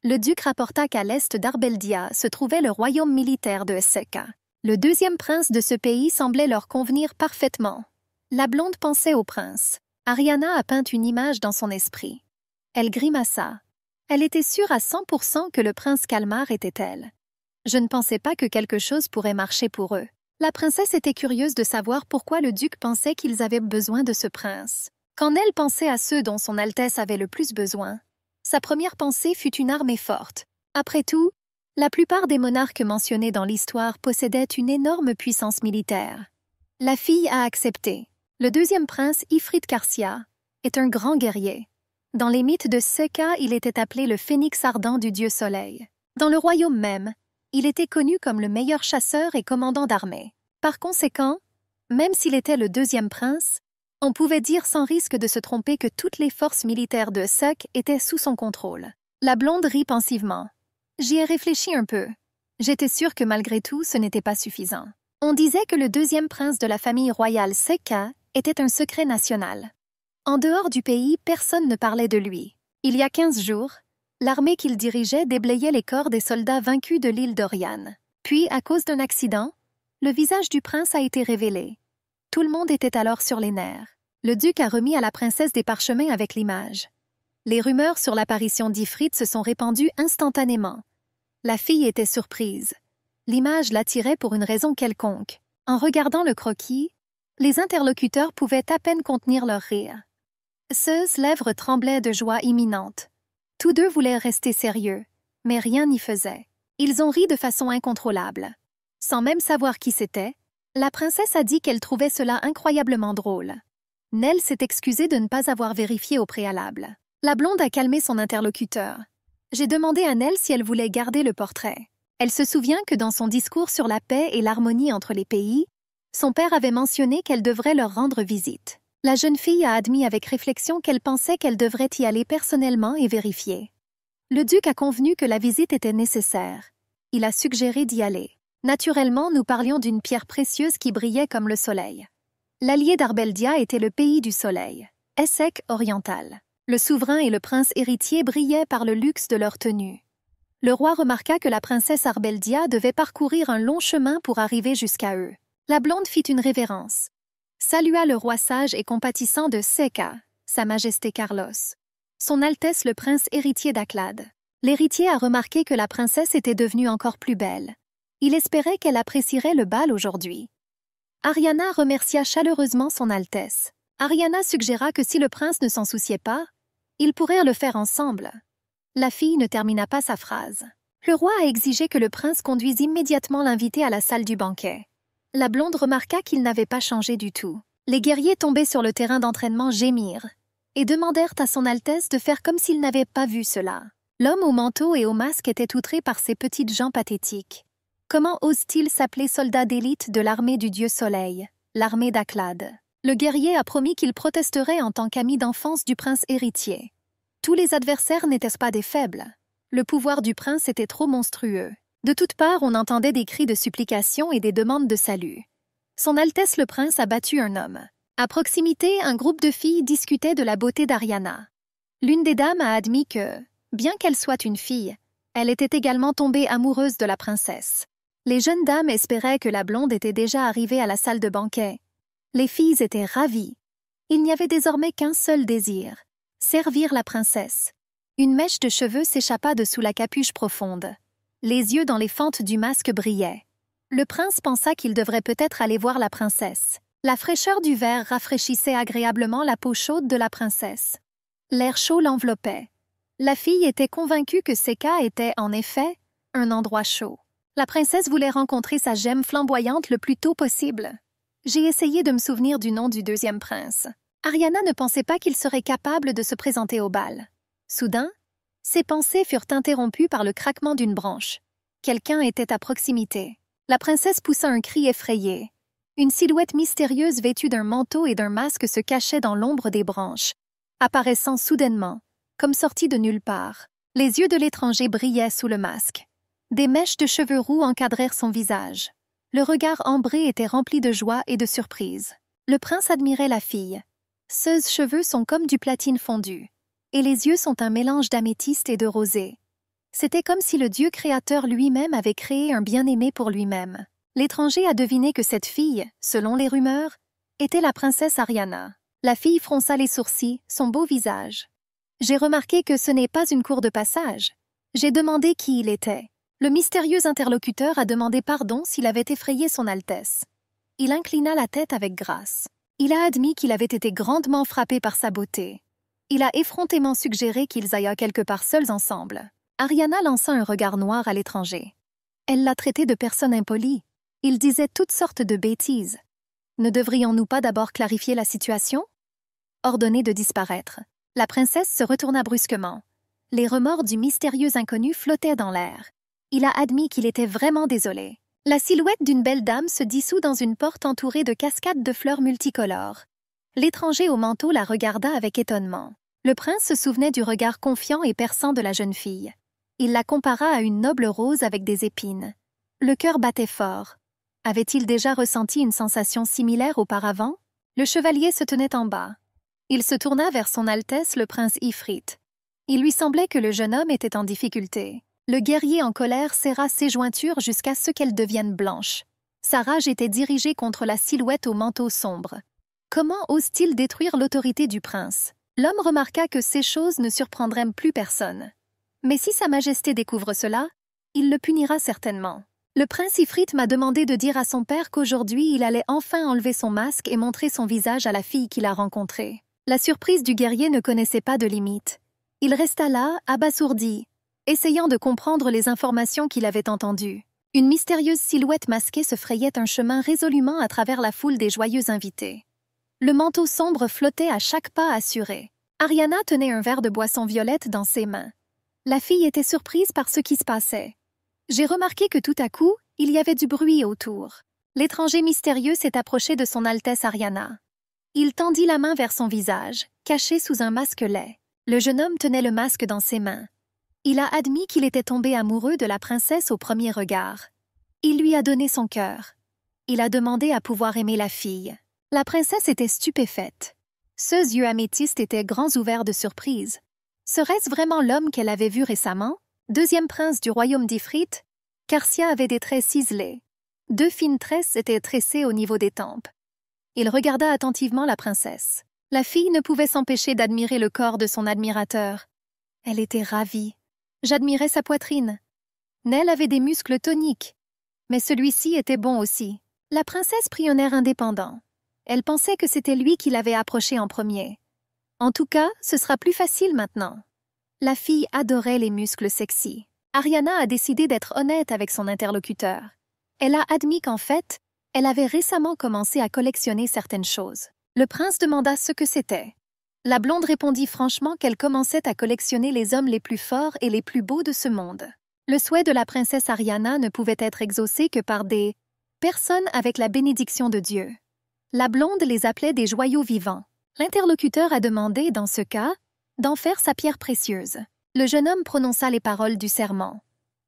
Le duc rapporta qu'à l'est d'Arbeldia se trouvait le royaume militaire de Esseka. Le deuxième prince de ce pays semblait leur convenir parfaitement. La blonde pensait au prince. Ariana a peint une image dans son esprit. Elle grimaça. Elle était sûre à 100% que le prince Kalmar était elle. Je ne pensais pas que quelque chose pourrait marcher pour eux. La princesse était curieuse de savoir pourquoi le duc pensait qu'ils avaient besoin de ce prince. Quand elle pensait à ceux dont son Altesse avait le plus besoin, sa première pensée fut une armée forte. Après tout, la plupart des monarques mentionnés dans l'histoire possédaient une énorme puissance militaire. La fille a accepté. Le deuxième prince, Ifrit Karsia, est un grand guerrier. Dans les mythes de Seka, il était appelé le phénix ardent du dieu soleil. Dans le royaume même, il était connu comme le meilleur chasseur et commandant d'armée. Par conséquent, même s'il était le deuxième prince, on pouvait dire sans risque de se tromper que toutes les forces militaires de Suk étaient sous son contrôle. La blonde rit pensivement. J'y ai réfléchi un peu. J'étais sûre que malgré tout, ce n'était pas suffisant. On disait que le deuxième prince de la famille royale Seka était un secret national. En dehors du pays, personne ne parlait de lui. Il y a 15 jours, l'armée qu'il dirigeait déblayait les corps des soldats vaincus de l'île d'Oriane. Puis, à cause d'un accident, le visage du prince a été révélé. Tout le monde était alors sur les nerfs. Le duc a remis à la princesse des parchemins avec l'image. Les rumeurs sur l'apparition d'Ifrit se sont répandues instantanément. La fille était surprise. L'image l'attirait pour une raison quelconque. En regardant le croquis, les interlocuteurs pouvaient à peine contenir leur rire. Ses lèvres tremblaient de joie imminente. Tous deux voulaient rester sérieux, mais rien n'y faisait. Ils ont ri de façon incontrôlable. Sans même savoir qui c'était, la princesse a dit qu'elle trouvait cela incroyablement drôle. Nell s'est excusée de ne pas avoir vérifié au préalable. La blonde a calmé son interlocuteur. J'ai demandé à Nell si elle voulait garder le portrait. Elle se souvient que dans son discours sur la paix et l'harmonie entre les pays, son père avait mentionné qu'elle devrait leur rendre visite. La jeune fille a admis avec réflexion qu'elle pensait qu'elle devrait y aller personnellement et vérifier. Le duc a convenu que la visite était nécessaire. Il a suggéré d'y aller. Naturellement, nous parlions d'une pierre précieuse qui brillait comme le soleil. L'allié d'Arbeldia était le pays du soleil, Essek oriental. Le souverain et le prince héritier brillaient par le luxe de leur tenue. Le roi remarqua que la princesse Arbeldia devait parcourir un long chemin pour arriver jusqu'à eux. La blonde fit une révérence, salua le roi sage et compatissant de Seka, Sa Majesté Carlos, Son Altesse le prince héritier d'Aklad. L'héritier a remarqué que la princesse était devenue encore plus belle. Il espérait qu'elle apprécierait le bal aujourd'hui. Ariana remercia chaleureusement son Altesse. Ariana suggéra que si le prince ne s'en souciait pas, ils pourraient le faire ensemble. La fille ne termina pas sa phrase. Le roi a exigé que le prince conduise immédiatement l'invité à la salle du banquet. La blonde remarqua qu'il n'avait pas changé du tout. Les guerriers tombés sur le terrain d'entraînement gémirent et demandèrent à son Altesse de faire comme s'ils n'avaient pas vu cela. L'homme au manteau et au masque était outré par ces petites gens pathétiques. Comment ose-t-il s'appeler soldat d'élite de l'armée du dieu soleil, l'armée d'Aklad? Le guerrier a promis qu'il protesterait en tant qu'ami d'enfance du prince héritier. Tous les adversaires n'étaient pas des faibles. Le pouvoir du prince était trop monstrueux. De toutes parts, on entendait des cris de supplication et des demandes de salut. Son Altesse le prince a battu un homme. À proximité, un groupe de filles discutait de la beauté d'Ariana. L'une des dames a admis que, bien qu'elle soit une fille, elle était également tombée amoureuse de la princesse. Les jeunes dames espéraient que la blonde était déjà arrivée à la salle de banquet. Les filles étaient ravies. Il n'y avait désormais qu'un seul désir: servir la princesse. Une mèche de cheveux s'échappa de sous la capuche profonde. Les yeux dans les fentes du masque brillaient. Le prince pensa qu'il devrait peut-être aller voir la princesse. La fraîcheur du verre rafraîchissait agréablement la peau chaude de la princesse. L'air chaud l'enveloppait. La fille était convaincue que Seka était, en effet, un endroit chaud. La princesse voulait rencontrer sa gemme flamboyante le plus tôt possible. J'ai essayé de me souvenir du nom du deuxième prince. Ariana ne pensait pas qu'il serait capable de se présenter au bal. Soudain, ses pensées furent interrompues par le craquement d'une branche. Quelqu'un était à proximité. La princesse poussa un cri effrayé. Une silhouette mystérieuse vêtue d'un manteau et d'un masque se cachait dans l'ombre des branches, apparaissant soudainement, comme sortie de nulle part. Les yeux de l'étranger brillaient sous le masque. Des mèches de cheveux roux encadrèrent son visage. Le regard ambré était rempli de joie et de surprise. Le prince admirait la fille. Ses cheveux sont comme du platine fondu, et les yeux sont un mélange d'améthyste et de rosée. C'était comme si le Dieu créateur lui-même avait créé un bien-aimé pour lui-même. L'étranger a deviné que cette fille, selon les rumeurs, était la princesse Ariana. La fille fronça les sourcils, son beau visage. J'ai remarqué que ce n'est pas une cour de passage. J'ai demandé qui il était. Le mystérieux interlocuteur a demandé pardon s'il avait effrayé son Altesse. Il inclina la tête avec grâce. Il a admis qu'il avait été grandement frappé par sa beauté. Il a effrontément suggéré qu'ils aillent quelque part seuls ensemble. Ariana lança un regard noir à l'étranger. Elle l'a traité de personne impolie. Il disait toutes sortes de bêtises. Ne devrions-nous pas d'abord clarifier la situation? Ordonné de disparaître. La princesse se retourna brusquement. Les remords du mystérieux inconnu flottaient dans l'air. Il a admis qu'il était vraiment désolé. La silhouette d'une belle dame se dissout dans une porte entourée de cascades de fleurs multicolores. L'étranger au manteau la regarda avec étonnement. Le prince se souvenait du regard confiant et perçant de la jeune fille. Il la compara à une noble rose avec des épines. Le cœur battait fort. Avait-il déjà ressenti une sensation similaire auparavant? Le chevalier se tenait en bas. Il se tourna vers son Altesse le prince Ifrit. Il lui semblait que le jeune homme était en difficulté. Le guerrier en colère serra ses jointures jusqu'à ce qu'elles deviennent blanches. Sa rage était dirigée contre la silhouette au manteau sombre. Comment ose-t-il détruire l'autorité du prince? L'homme remarqua que ces choses ne surprendraient plus personne. Mais si Sa Majesté découvre cela, il le punira certainement. Le prince Ifrit m'a demandé de dire à son père qu'aujourd'hui il allait enfin enlever son masque et montrer son visage à la fille qu'il a rencontrée. La surprise du guerrier ne connaissait pas de limite. Il resta là, abasourdi, essayant de comprendre les informations qu'il avait entendues. Une mystérieuse silhouette masquée se frayait un chemin résolument à travers la foule des joyeux invités. Le manteau sombre flottait à chaque pas assuré. Ariana tenait un verre de boisson violette dans ses mains. La fille était surprise par ce qui se passait. J'ai remarqué que tout à coup, il y avait du bruit autour. L'étranger mystérieux s'est approché de son Altesse Ariana. Il tendit la main vers son visage, caché sous un masque laid. Le jeune homme tenait le masque dans ses mains. Il a admis qu'il était tombé amoureux de la princesse au premier regard. Il lui a donné son cœur. Il a demandé à pouvoir aimer la fille. La princesse était stupéfaite. Ses yeux améthystes étaient grands ouverts de surprise. Serait-ce vraiment l'homme qu'elle avait vu récemment? Deuxième prince du royaume d'Ifrit, Karcia avait des traits ciselés. 2 fines tresses étaient tressées au niveau des tempes. Il regarda attentivement la princesse. La fille ne pouvait s'empêcher d'admirer le corps de son admirateur. Elle était ravie. J'admirais sa poitrine. Nell avait des muscles toniques, mais celui-ci était bon aussi. La princesse prit un air indépendant. Elle pensait que c'était lui qui l'avait approchée en premier. En tout cas, ce sera plus facile maintenant. La fille adorait les muscles sexy. Ariana a décidé d'être honnête avec son interlocuteur. Elle a admis qu'en fait, elle avait récemment commencé à collectionner certaines choses. Le prince demanda ce que c'était. La blonde répondit franchement qu'elle commençait à collectionner les hommes les plus forts et les plus beaux de ce monde. Le souhait de la princesse Ariana ne pouvait être exaucé que par des personnes avec la bénédiction de Dieu. La blonde les appelait des joyaux vivants. L'interlocuteur a demandé, dans ce cas, d'en faire sa pierre précieuse. Le jeune homme prononça les paroles du serment.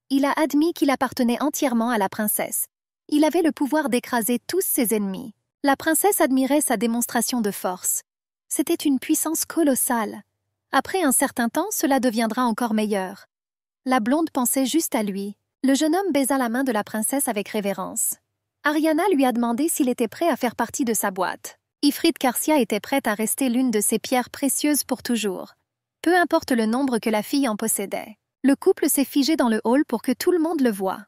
Il a admis qu'il appartenait entièrement à la princesse. Il avait le pouvoir d'écraser tous ses ennemis. La princesse admirait sa démonstration de force. C'était une puissance colossale. Après un certain temps, cela deviendra encore meilleur. La blonde pensait juste à lui. Le jeune homme baisa la main de la princesse avec révérence. Ariana lui a demandé s'il était prêt à faire partie de sa boîte. Ifrit Karcia était prête à rester l'une de ses pierres précieuses pour toujours. Peu importe le nombre que la fille en possédait. Le couple s'est figé dans le hall pour que tout le monde le voie.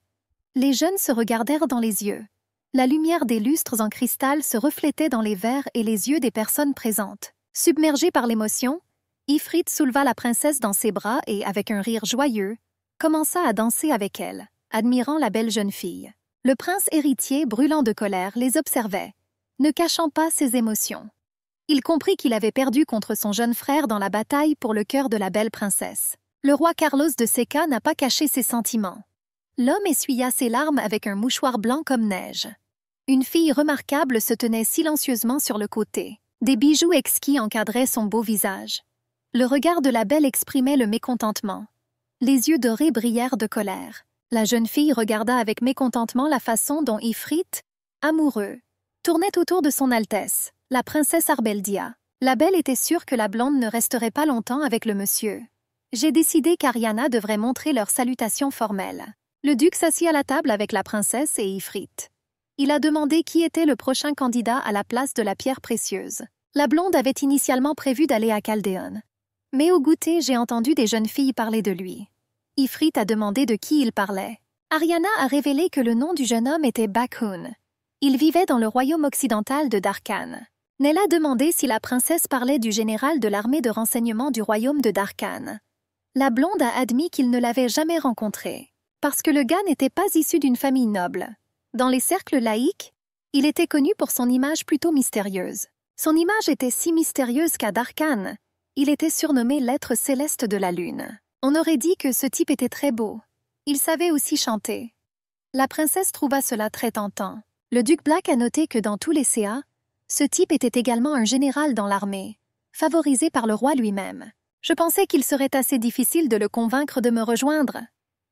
Les jeunes se regardèrent dans les yeux. La lumière des lustres en cristal se reflétait dans les verres et les yeux des personnes présentes. Submergé par l'émotion, Ifrit souleva la princesse dans ses bras et, avec un rire joyeux, commença à danser avec elle, admirant la belle jeune fille. Le prince héritier, brûlant de colère, les observait, ne cachant pas ses émotions. Il comprit qu'il avait perdu contre son jeune frère dans la bataille pour le cœur de la belle princesse. Le roi Carlos de Seca n'a pas caché ses sentiments. L'homme essuya ses larmes avec un mouchoir blanc comme neige. Une fille remarquable se tenait silencieusement sur le côté. Des bijoux exquis encadraient son beau visage. Le regard de la belle exprimait le mécontentement. Les yeux dorés brillèrent de colère. La jeune fille regarda avec mécontentement la façon dont Ifrit, amoureux, tournait autour de son Altesse, la princesse Arbeldia. La belle était sûre que la blonde ne resterait pas longtemps avec le monsieur. J'ai décidé qu'Ariana devrait montrer leur salutation formelle. Le duc s'assit à la table avec la princesse et Ifrit. Il a demandé qui était le prochain candidat à la place de la pierre précieuse. La blonde avait initialement prévu d'aller à Caldéon. Mais au goûter, j'ai entendu des jeunes filles parler de lui. Ifrit a demandé de qui il parlait. Ariana a révélé que le nom du jeune homme était Bakhoun. Il vivait dans le royaume occidental de Darkhan. Nell a demandé si la princesse parlait du général de l'armée de renseignement du royaume de Darkhan. La blonde a admis qu'il ne l'avait jamais rencontré, parce que le gars n'était pas issu d'une famille noble. Dans les cercles laïques, il était connu pour son image plutôt mystérieuse. Son image était si mystérieuse qu'à Darkhan, il était surnommé l'être céleste de la lune. On aurait dit que ce type était très beau. Il savait aussi chanter. La princesse trouva cela très tentant. Le duc Black a noté que dans tous les CA, ce type était également un général dans l'armée, favorisé par le roi lui-même. Je pensais qu'il serait assez difficile de le convaincre de me rejoindre.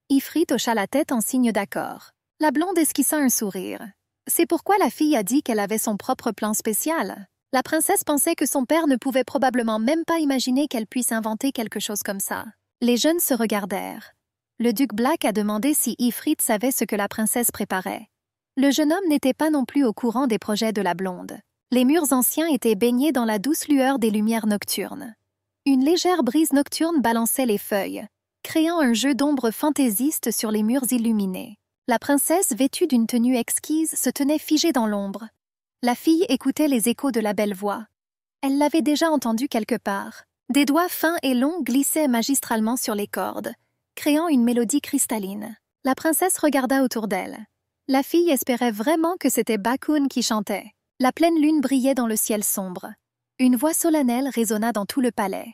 Ifrit hocha la tête en signe d'accord. La blonde esquissa un sourire. C'est pourquoi la fille a dit qu'elle avait son propre plan spécial. La princesse pensait que son père ne pouvait probablement même pas imaginer qu'elle puisse inventer quelque chose comme ça. Les jeunes se regardèrent. Le duc Black a demandé si Ifrit savait ce que la princesse préparait. Le jeune homme n'était pas non plus au courant des projets de la blonde. Les murs anciens étaient baignés dans la douce lueur des lumières nocturnes. Une légère brise nocturne balançait les feuilles, créant un jeu d'ombre fantaisiste sur les murs illuminés. La princesse, vêtue d'une tenue exquise, se tenait figée dans l'ombre. La fille écoutait les échos de la belle voix. Elle l'avait déjà entendue quelque part. Des doigts fins et longs glissaient magistralement sur les cordes, créant une mélodie cristalline. La princesse regarda autour d'elle. La fille espérait vraiment que c'était Bakun qui chantait. La pleine lune brillait dans le ciel sombre. Une voix solennelle résonna dans tout le palais.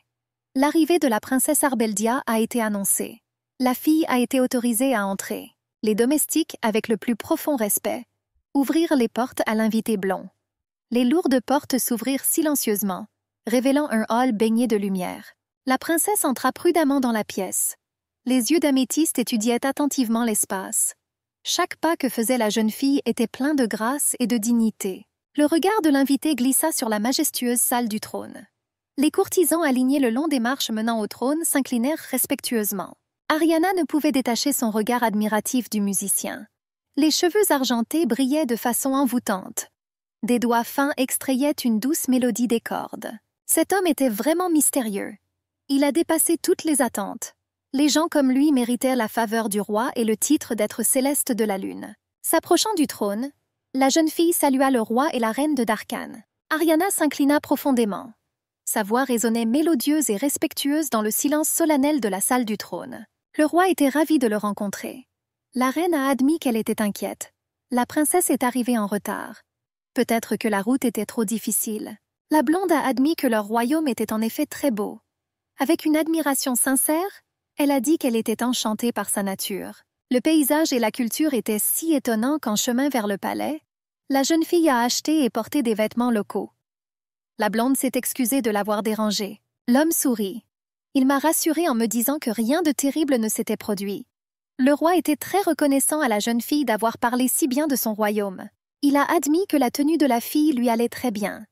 L'arrivée de la princesse Arbeldia a été annoncée. La fille a été autorisée à entrer. Les domestiques, avec le plus profond respect, ouvrirent les portes à l'invité blond. Les lourdes portes s'ouvrirent silencieusement, révélant un hall baigné de lumière. La princesse entra prudemment dans la pièce. Les yeux d'améthyste étudiaient attentivement l'espace. Chaque pas que faisait la jeune fille était plein de grâce et de dignité. Le regard de l'invité glissa sur la majestueuse salle du trône. Les courtisans alignés le long des marches menant au trône s'inclinèrent respectueusement. Ariana ne pouvait détacher son regard admiratif du musicien. Les cheveux argentés brillaient de façon envoûtante. Des doigts fins extrayaient une douce mélodie des cordes. Cet homme était vraiment mystérieux. Il a dépassé toutes les attentes. Les gens comme lui méritaient la faveur du roi et le titre d'être céleste de la lune. S'approchant du trône, la jeune fille salua le roi et la reine de Darkhan. Ariana s'inclina profondément. Sa voix résonnait mélodieuse et respectueuse dans le silence solennel de la salle du trône. Le roi était ravi de le rencontrer. La reine a admis qu'elle était inquiète. La princesse est arrivée en retard. Peut-être que la route était trop difficile. La blonde a admis que leur royaume était en effet très beau. Avec une admiration sincère, elle a dit qu'elle était enchantée par sa nature. Le paysage et la culture étaient si étonnants qu'en chemin vers le palais, la jeune fille a acheté et porté des vêtements locaux. La blonde s'est excusée de l'avoir dérangée. L'homme sourit. Il m'a rassurée en me disant que rien de terrible ne s'était produit. Le roi était très reconnaissant à la jeune fille d'avoir parlé si bien de son royaume. Il a admis que la tenue de la fille lui allait très bien.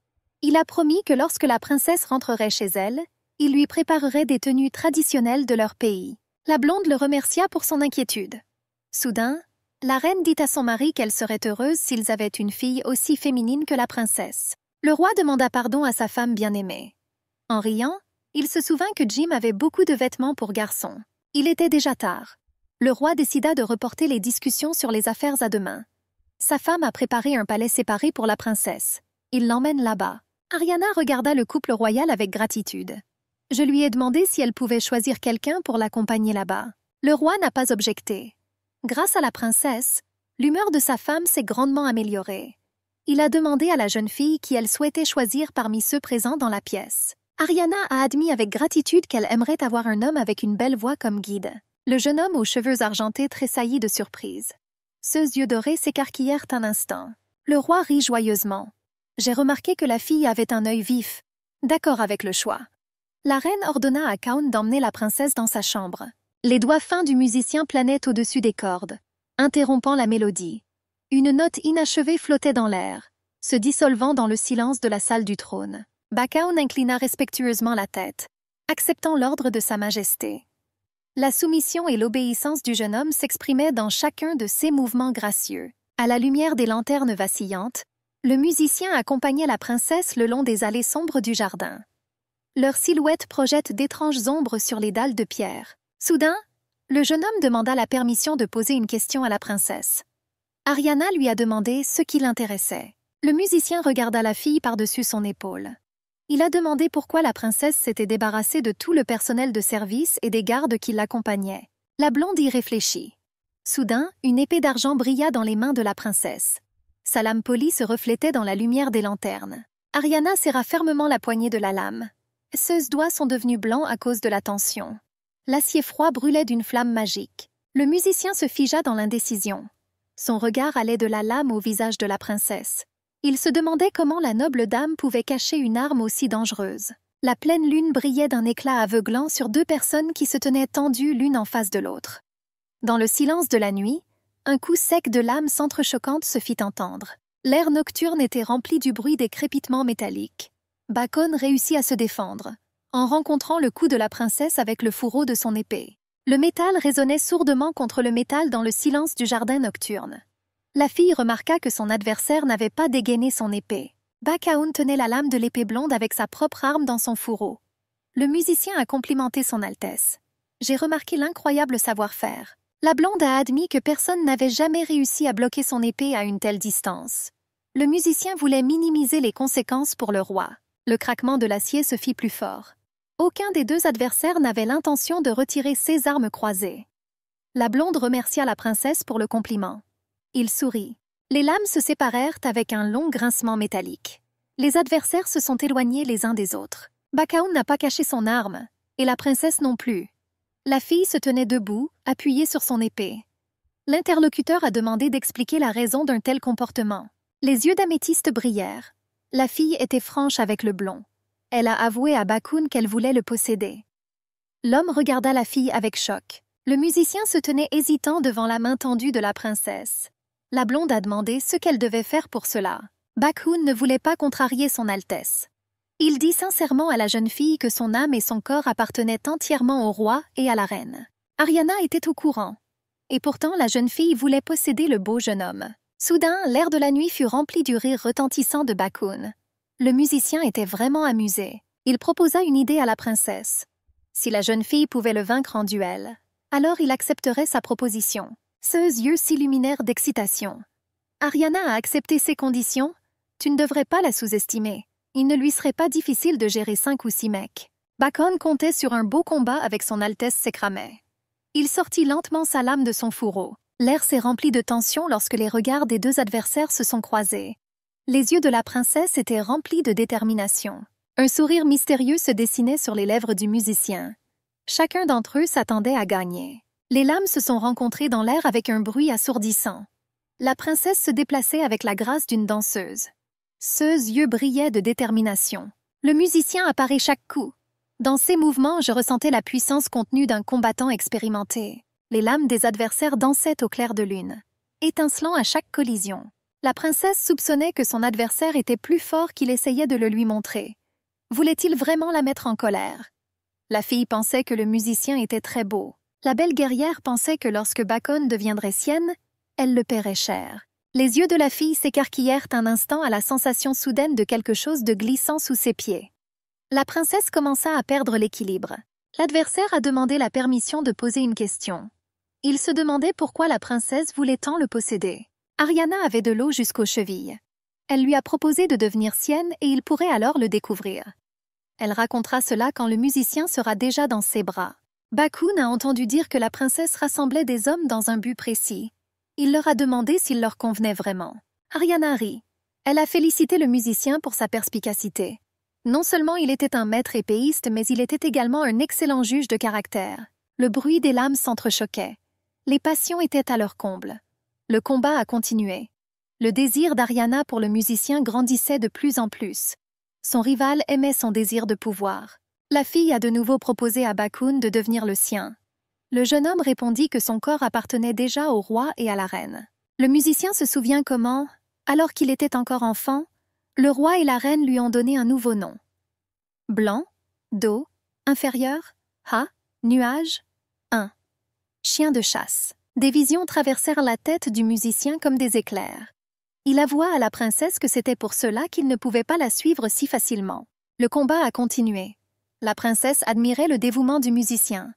Il a promis que lorsque la princesse rentrerait chez elle, il lui préparerait des tenues traditionnelles de leur pays. La blonde le remercia pour son inquiétude. Soudain, la reine dit à son mari qu'elle serait heureuse s'ils avaient une fille aussi féminine que la princesse. Le roi demanda pardon à sa femme bien-aimée. En riant, il se souvint que Jim avait beaucoup de vêtements pour garçons. Il était déjà tard. Le roi décida de reporter les discussions sur les affaires à demain. Sa femme a préparé un palais séparé pour la princesse. Il l'emmène là-bas. Ariana regarda le couple royal avec gratitude. Je lui ai demandé si elle pouvait choisir quelqu'un pour l'accompagner là-bas. Le roi n'a pas objecté. Grâce à la princesse, l'humeur de sa femme s'est grandement améliorée. Il a demandé à la jeune fille qui elle souhaitait choisir parmi ceux présents dans la pièce. Ariana a admis avec gratitude qu'elle aimerait avoir un homme avec une belle voix comme guide. Le jeune homme aux cheveux argentés tressaillit de surprise. Ses yeux dorés s'écarquillèrent un instant. Le roi rit joyeusement. J'ai remarqué que la fille avait un œil vif, d'accord avec le choix. La reine ordonna à Kaun d'emmener la princesse dans sa chambre. Les doigts fins du musicien planaient au-dessus des cordes, interrompant la mélodie. Une note inachevée flottait dans l'air, se dissolvant dans le silence de la salle du trône. Bakaun inclina respectueusement la tête, acceptant l'ordre de Sa Majesté. La soumission et l'obéissance du jeune homme s'exprimaient dans chacun de ses mouvements gracieux. À la lumière des lanternes vacillantes, le musicien accompagnait la princesse le long des allées sombres du jardin. Leurs silhouettes projettent d'étranges ombres sur les dalles de pierre. Soudain, le jeune homme demanda la permission de poser une question à la princesse. Ariana lui a demandé ce qui l'intéressait. Le musicien regarda la fille par-dessus son épaule. Il a demandé pourquoi la princesse s'était débarrassée de tout le personnel de service et des gardes qui l'accompagnaient. La blonde y réfléchit. Soudain, une épée d'argent brilla dans les mains de la princesse. Sa lame polie se reflétait dans la lumière des lanternes. Ariana serra fermement la poignée de la lame. Ses doigts sont devenus blancs à cause de la tension. L'acier froid brûlait d'une flamme magique. Le musicien se figea dans l'indécision. Son regard allait de la lame au visage de la princesse. Il se demandait comment la noble dame pouvait cacher une arme aussi dangereuse. La pleine lune brillait d'un éclat aveuglant sur deux personnes qui se tenaient tendues l'une en face de l'autre. Dans le silence de la nuit, un coup sec de lame s'entrechoquante se fit entendre. L'air nocturne était rempli du bruit des crépitements métalliques. Bacon réussit à se défendre, en rencontrant le coup de la princesse avec le fourreau de son épée. Le métal résonnait sourdement contre le métal dans le silence du jardin nocturne. La fille remarqua que son adversaire n'avait pas dégainé son épée. Bacon tenait la lame de l'épée blonde avec sa propre arme dans son fourreau. Le musicien a complimenté son Altesse. « J'ai remarqué l'incroyable savoir-faire. » La blonde a admis que personne n'avait jamais réussi à bloquer son épée à une telle distance. Le musicien voulait minimiser les conséquences pour le roi. Le craquement de l'acier se fit plus fort. Aucun des deux adversaires n'avait l'intention de retirer ses armes croisées. La blonde remercia la princesse pour le compliment. Il sourit. Les lames se séparèrent avec un long grincement métallique. Les adversaires se sont éloignés les uns des autres. Bacon n'a pas caché son arme, et la princesse non plus. La fille se tenait debout, appuyée sur son épée. L'interlocuteur a demandé d'expliquer la raison d'un tel comportement. Les yeux d'améthyste brillèrent. La fille était franche avec le blond. Elle a avoué à Bacon qu'elle voulait le posséder. L'homme regarda la fille avec choc. Le musicien se tenait hésitant devant la main tendue de la princesse. La blonde a demandé ce qu'elle devait faire pour cela. Bacon ne voulait pas contrarier son Altesse. Il dit sincèrement à la jeune fille que son âme et son corps appartenaient entièrement au roi et à la reine. Ariana était au courant. Et pourtant, la jeune fille voulait posséder le beau jeune homme. Soudain, l'air de la nuit fut rempli du rire retentissant de Bacon. Le musicien était vraiment amusé. Il proposa une idée à la princesse. Si la jeune fille pouvait le vaincre en duel, alors il accepterait sa proposition. Ses yeux s'illuminèrent d'excitation. Ariana a accepté ces conditions. Tu ne devrais pas la sous-estimer. Il ne lui serait pas difficile de gérer 5 ou 6 mecs. Bacon comptait sur un beau combat avec son Altesse Sécramait. Il sortit lentement sa lame de son fourreau. L'air s'est rempli de tension lorsque les regards des deux adversaires se sont croisés. Les yeux de la princesse étaient remplis de détermination. Un sourire mystérieux se dessinait sur les lèvres du musicien. Chacun d'entre eux s'attendait à gagner. Les lames se sont rencontrées dans l'air avec un bruit assourdissant. La princesse se déplaçait avec la grâce d'une danseuse. Ses yeux brillaient de détermination. Le musicien apparaît chaque coup. Dans ses mouvements, je ressentais la puissance contenue d'un combattant expérimenté. Les lames des adversaires dansaient au clair de lune, étincelant à chaque collision. La princesse soupçonnait que son adversaire était plus fort qu'il essayait de le lui montrer. Voulait-il vraiment la mettre en colère? La fille pensait que le musicien était très beau. La belle guerrière pensait que lorsque Bacon deviendrait sienne, elle le paierait cher. Les yeux de la fille s'écarquillèrent un instant à la sensation soudaine de quelque chose de glissant sous ses pieds. La princesse commença à perdre l'équilibre. L'adversaire a demandé la permission de poser une question. Il se demandait pourquoi la princesse voulait tant le posséder. Ariana avait de l'eau jusqu'aux chevilles. Elle lui a proposé de devenir sienne et il pourrait alors le découvrir. Elle racontera cela quand le musicien sera déjà dans ses bras. Bacon a entendu dire que la princesse rassemblait des hommes dans un but précis. Il leur a demandé s'il leur convenait vraiment. Ariana rit. Elle a félicité le musicien pour sa perspicacité. Non seulement il était un maître épéiste, mais il était également un excellent juge de caractère. Le bruit des lames s'entrechoquait. Les passions étaient à leur comble. Le combat a continué. Le désir d'Ariana pour le musicien grandissait de plus en plus. Son rival aimait son désir de pouvoir. La fille a de nouveau proposé à Bacon de devenir le sien. Le jeune homme répondit que son corps appartenait déjà au roi et à la reine. Le musicien se souvient comment, alors qu'il était encore enfant, le roi et la reine lui ont donné un nouveau nom. Blanc, dos, inférieur, ha, nuage, un. Chien de chasse. Des visions traversèrent la tête du musicien comme des éclairs. Il avoua à la princesse que c'était pour cela qu'il ne pouvait pas la suivre si facilement. Le combat a continué. La princesse admirait le dévouement du musicien.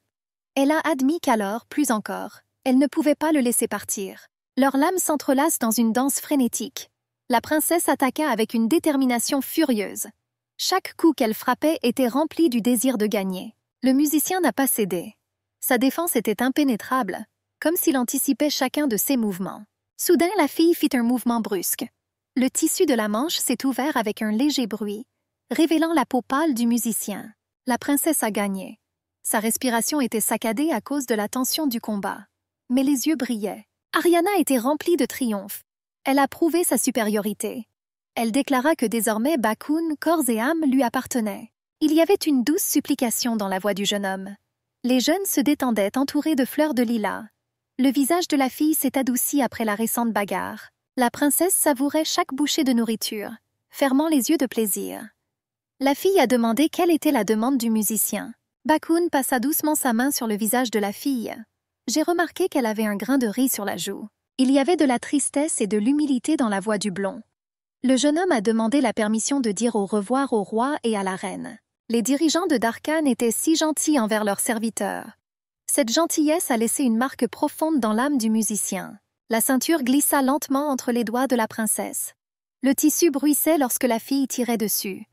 Elle a admis qu'alors, plus encore, elle ne pouvait pas le laisser partir. Leurs lames s'entrelacent dans une danse frénétique. La princesse attaqua avec une détermination furieuse. Chaque coup qu'elle frappait était rempli du désir de gagner. Le musicien n'a pas cédé. Sa défense était impénétrable, comme s'il anticipait chacun de ses mouvements. Soudain, la fille fit un mouvement brusque. Le tissu de la manche s'est ouvert avec un léger bruit, révélant la peau pâle du musicien. La princesse a gagné. Sa respiration était saccadée à cause de la tension du combat. mais les yeux brillaient. Ariana était remplie de triomphe. Elle a prouvé sa supériorité. Elle déclara que désormais Bakun, corps et âme, lui appartenait. Il y avait une douce supplication dans la voix du jeune homme. Les jeunes se détendaient entourés de fleurs de lilas. Le visage de la fille s'est adouci après la récente bagarre. La princesse savourait chaque bouchée de nourriture, fermant les yeux de plaisir. La fille a demandé quelle était la demande du musicien. Bakun passa doucement sa main sur le visage de la fille. J'ai remarqué qu'elle avait un grain de riz sur la joue. Il y avait de la tristesse et de l'humilité dans la voix du blond. Le jeune homme a demandé la permission de dire au revoir au roi et à la reine. Les dirigeants de Darkhan étaient si gentils envers leurs serviteurs. Cette gentillesse a laissé une marque profonde dans l'âme du musicien. La ceinture glissa lentement entre les doigts de la princesse. Le tissu bruissait lorsque la fille tirait dessus.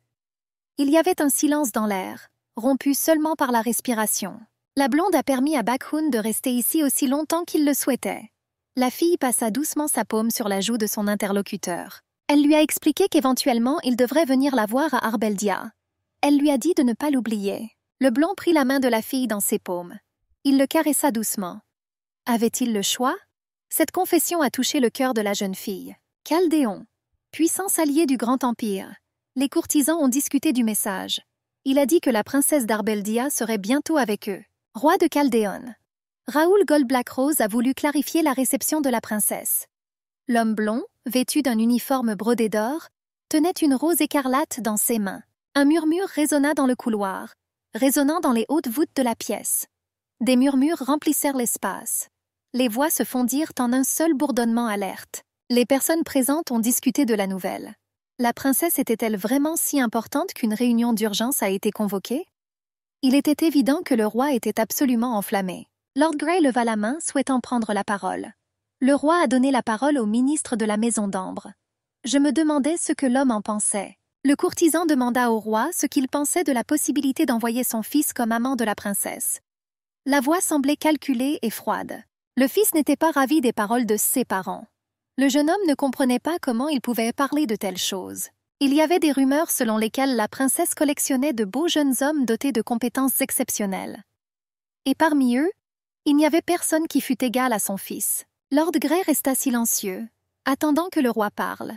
Il y avait un silence dans l'air, rompu seulement par la respiration. La blonde a permis à Bakun de rester ici aussi longtemps qu'il le souhaitait. La fille passa doucement sa paume sur la joue de son interlocuteur. Elle lui a expliqué qu'éventuellement il devrait venir la voir à Arbeldia. Elle lui a dit de ne pas l'oublier. Le blond prit la main de la fille dans ses paumes. Il le caressa doucement. Avait-il le choix? Cette confession a touché le cœur de la jeune fille. Chaldéon, puissance alliée du Grand Empire. Les courtisans ont discuté du message. Il a dit que la princesse d'Arbeldia serait bientôt avec eux. Roi de Chaldéon. Raoul Gold-Blackrose a voulu clarifier la réception de la princesse. L'homme blond, vêtu d'un uniforme brodé d'or, tenait une rose écarlate dans ses mains. Un murmure résonna dans le couloir, résonnant dans les hautes voûtes de la pièce. Des murmures remplissèrent l'espace. Les voix se fondirent en un seul bourdonnement alerte. Les personnes présentes ont discuté de la nouvelle. La princesse était-elle vraiment si importante qu'une réunion d'urgence a été convoquée? Il était évident que le roi était absolument enflammé. Lord Grey leva la main, souhaitant prendre la parole. Le roi a donné la parole au ministre de la Maison d'Ambre. Je me demandais ce que l'homme en pensait. Le courtisan demanda au roi ce qu'il pensait de la possibilité d'envoyer son fils comme amant de la princesse. La voix semblait calculée et froide. Le fils n'était pas ravi des paroles de ses parents. Le jeune homme ne comprenait pas comment il pouvait parler de telles choses. Il y avait des rumeurs selon lesquelles la princesse collectionnait de beaux jeunes hommes dotés de compétences exceptionnelles. Et parmi eux, il n'y avait personne qui fût égal à son fils. Lord Grey resta silencieux, attendant que le roi parle.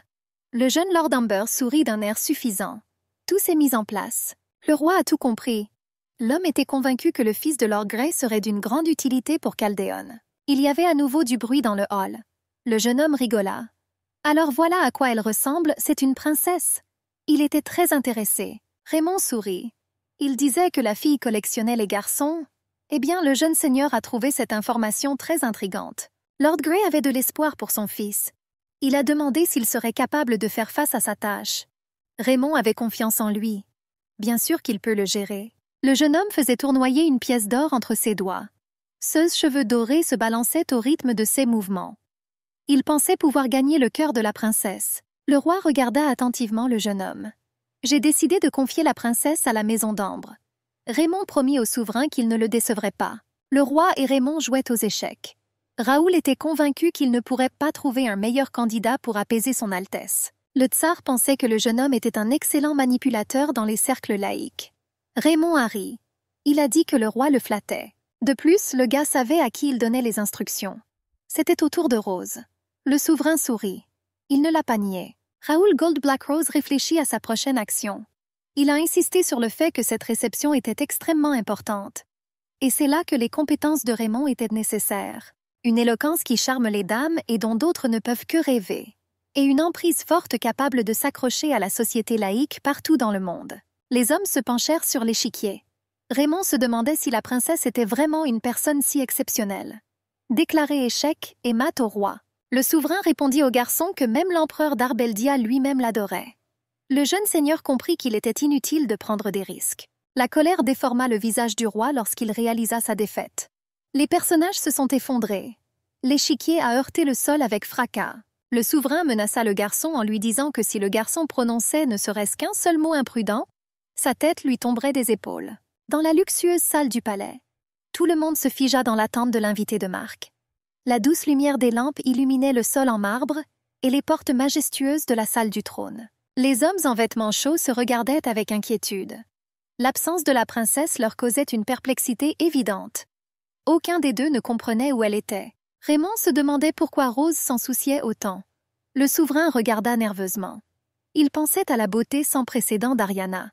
Le jeune Lord Amber sourit d'un air suffisant. Tout s'est mis en place. Le roi a tout compris. L'homme était convaincu que le fils de Lord Grey serait d'une grande utilité pour Chaldéon. Il y avait à nouveau du bruit dans le hall. Le jeune homme rigola. Alors voilà à quoi elle ressemble, c'est une princesse. Il était très intéressé. Raymond sourit. Il disait que la fille collectionnait les garçons. Eh bien, le jeune seigneur a trouvé cette information très intrigante. Lord Grey avait de l'espoir pour son fils. Il a demandé s'il serait capable de faire face à sa tâche. Raymond avait confiance en lui. Bien sûr qu'il peut le gérer. Le jeune homme faisait tournoyer une pièce d'or entre ses doigts. Ses cheveux dorés se balançaient au rythme de ses mouvements. Il pensait pouvoir gagner le cœur de la princesse. Le roi regarda attentivement le jeune homme. « J'ai décidé de confier la princesse à la Maison d'Ambre. » Raymond promit au souverain qu'il ne le décevrait pas. Le roi et Raymond jouaient aux échecs. Raoul était convaincu qu'il ne pourrait pas trouver un meilleur candidat pour apaiser son Altesse. Le tsar pensait que le jeune homme était un excellent manipulateur dans les cercles laïques. Raymond a ri. Il a dit que le roi le flattait. De plus, le gars savait à qui il donnait les instructions. C'était au tour de Rose. Le souverain sourit. Il ne l'a pas nié. Raoul Gold-Blackrose réfléchit à sa prochaine action. Il a insisté sur le fait que cette réception était extrêmement importante. Et c'est là que les compétences de Raymond étaient nécessaires. Une éloquence qui charme les dames et dont d'autres ne peuvent que rêver. Et une emprise forte capable de s'accrocher à la société laïque partout dans le monde. Les hommes se penchèrent sur l'échiquier. Raymond se demandait si la princesse était vraiment une personne si exceptionnelle. Déclaré échec et mat au roi. Le souverain répondit au garçon que même l'empereur d'Arbeldia lui-même l'adorait. Le jeune seigneur comprit qu'il était inutile de prendre des risques. La colère déforma le visage du roi lorsqu'il réalisa sa défaite. Les personnages se sont effondrés. L'échiquier a heurté le sol avec fracas. Le souverain menaça le garçon en lui disant que si le garçon prononçait ne serait-ce qu'un seul mot imprudent, sa tête lui tomberait des épaules. Dans la luxueuse salle du palais, tout le monde se figea dans l'attente de l'invité de marque. La douce lumière des lampes illuminait le sol en marbre et les portes majestueuses de la salle du trône. Les hommes en vêtements chauds se regardaient avec inquiétude. L'absence de la princesse leur causait une perplexité évidente. Aucun des deux ne comprenait où elle était. Raymond se demandait pourquoi Rose s'en souciait autant. Le souverain regarda nerveusement. Il pensait à la beauté sans précédent d'Ariana.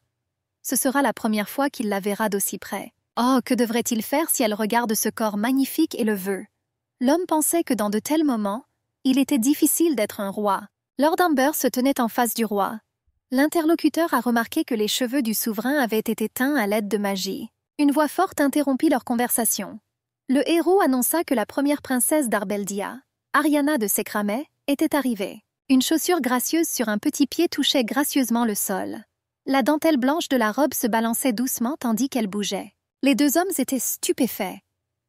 Ce sera la première fois qu'il la verra d'aussi près. Oh, que devrait-il faire si elle regarde ce corps magnifique et le veut? L'homme pensait que dans de tels moments, il était difficile d'être un roi. Lord Amber se tenait en face du roi. L'interlocuteur a remarqué que les cheveux du souverain avaient été teints à l'aide de magie. Une voix forte interrompit leur conversation. Le héros annonça que la première princesse d'Arbeldia, Ariana de Secramais, était arrivée. Une chaussure gracieuse sur un petit pied touchait gracieusement le sol. La dentelle blanche de la robe se balançait doucement tandis qu'elle bougeait. Les deux hommes étaient stupéfaits.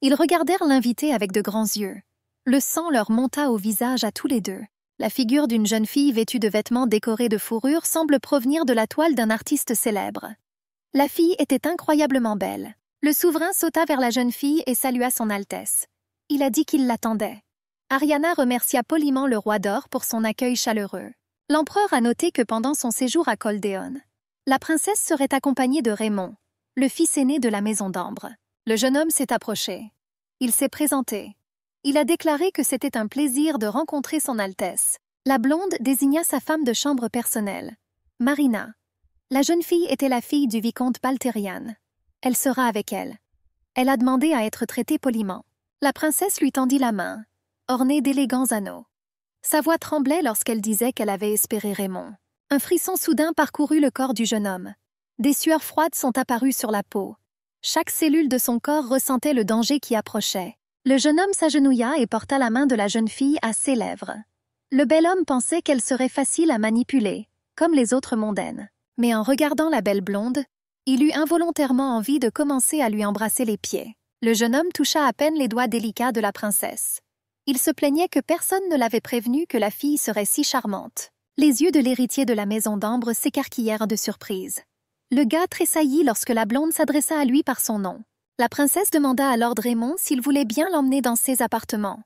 Ils regardèrent l'invité avec de grands yeux. Le sang leur monta au visage à tous les deux. La figure d'une jeune fille vêtue de vêtements décorés de fourrure semble provenir de la toile d'un artiste célèbre. La fille était incroyablement belle. Le souverain sauta vers la jeune fille et salua son Altesse. Il a dit qu'il l'attendait. Ariana remercia poliment le roi d'or pour son accueil chaleureux. L'empereur a noté que pendant son séjour à Coldéon, la princesse serait accompagnée de Raymond, le fils aîné de la maison d'Ambre. Le jeune homme s'est approché. Il s'est présenté. Il a déclaré que c'était un plaisir de rencontrer son Altesse. La blonde désigna sa femme de chambre personnelle, Marina. La jeune fille était la fille du vicomte Balterian. Elle sera avec elle. Elle a demandé à être traitée poliment. La princesse lui tendit la main, ornée d'élégants anneaux. Sa voix tremblait lorsqu'elle disait qu'elle avait espéré Raymond. Un frisson soudain parcourut le corps du jeune homme. Des sueurs froides sont apparues sur la peau. Chaque cellule de son corps ressentait le danger qui approchait. Le jeune homme s'agenouilla et porta la main de la jeune fille à ses lèvres. Le bel homme pensait qu'elle serait facile à manipuler, comme les autres mondaines. Mais en regardant la belle blonde, il eut involontairement envie de commencer à lui embrasser les pieds. Le jeune homme toucha à peine les doigts délicats de la princesse. Il se plaignait que personne ne l'avait prévenu que la fille serait si charmante. Les yeux de l'héritier de la maison d'Ambre s'écarquillèrent de surprise. Le gars tressaillit lorsque la blonde s'adressa à lui par son nom. La princesse demanda à Lord Raymond s'il voulait bien l'emmener dans ses appartements.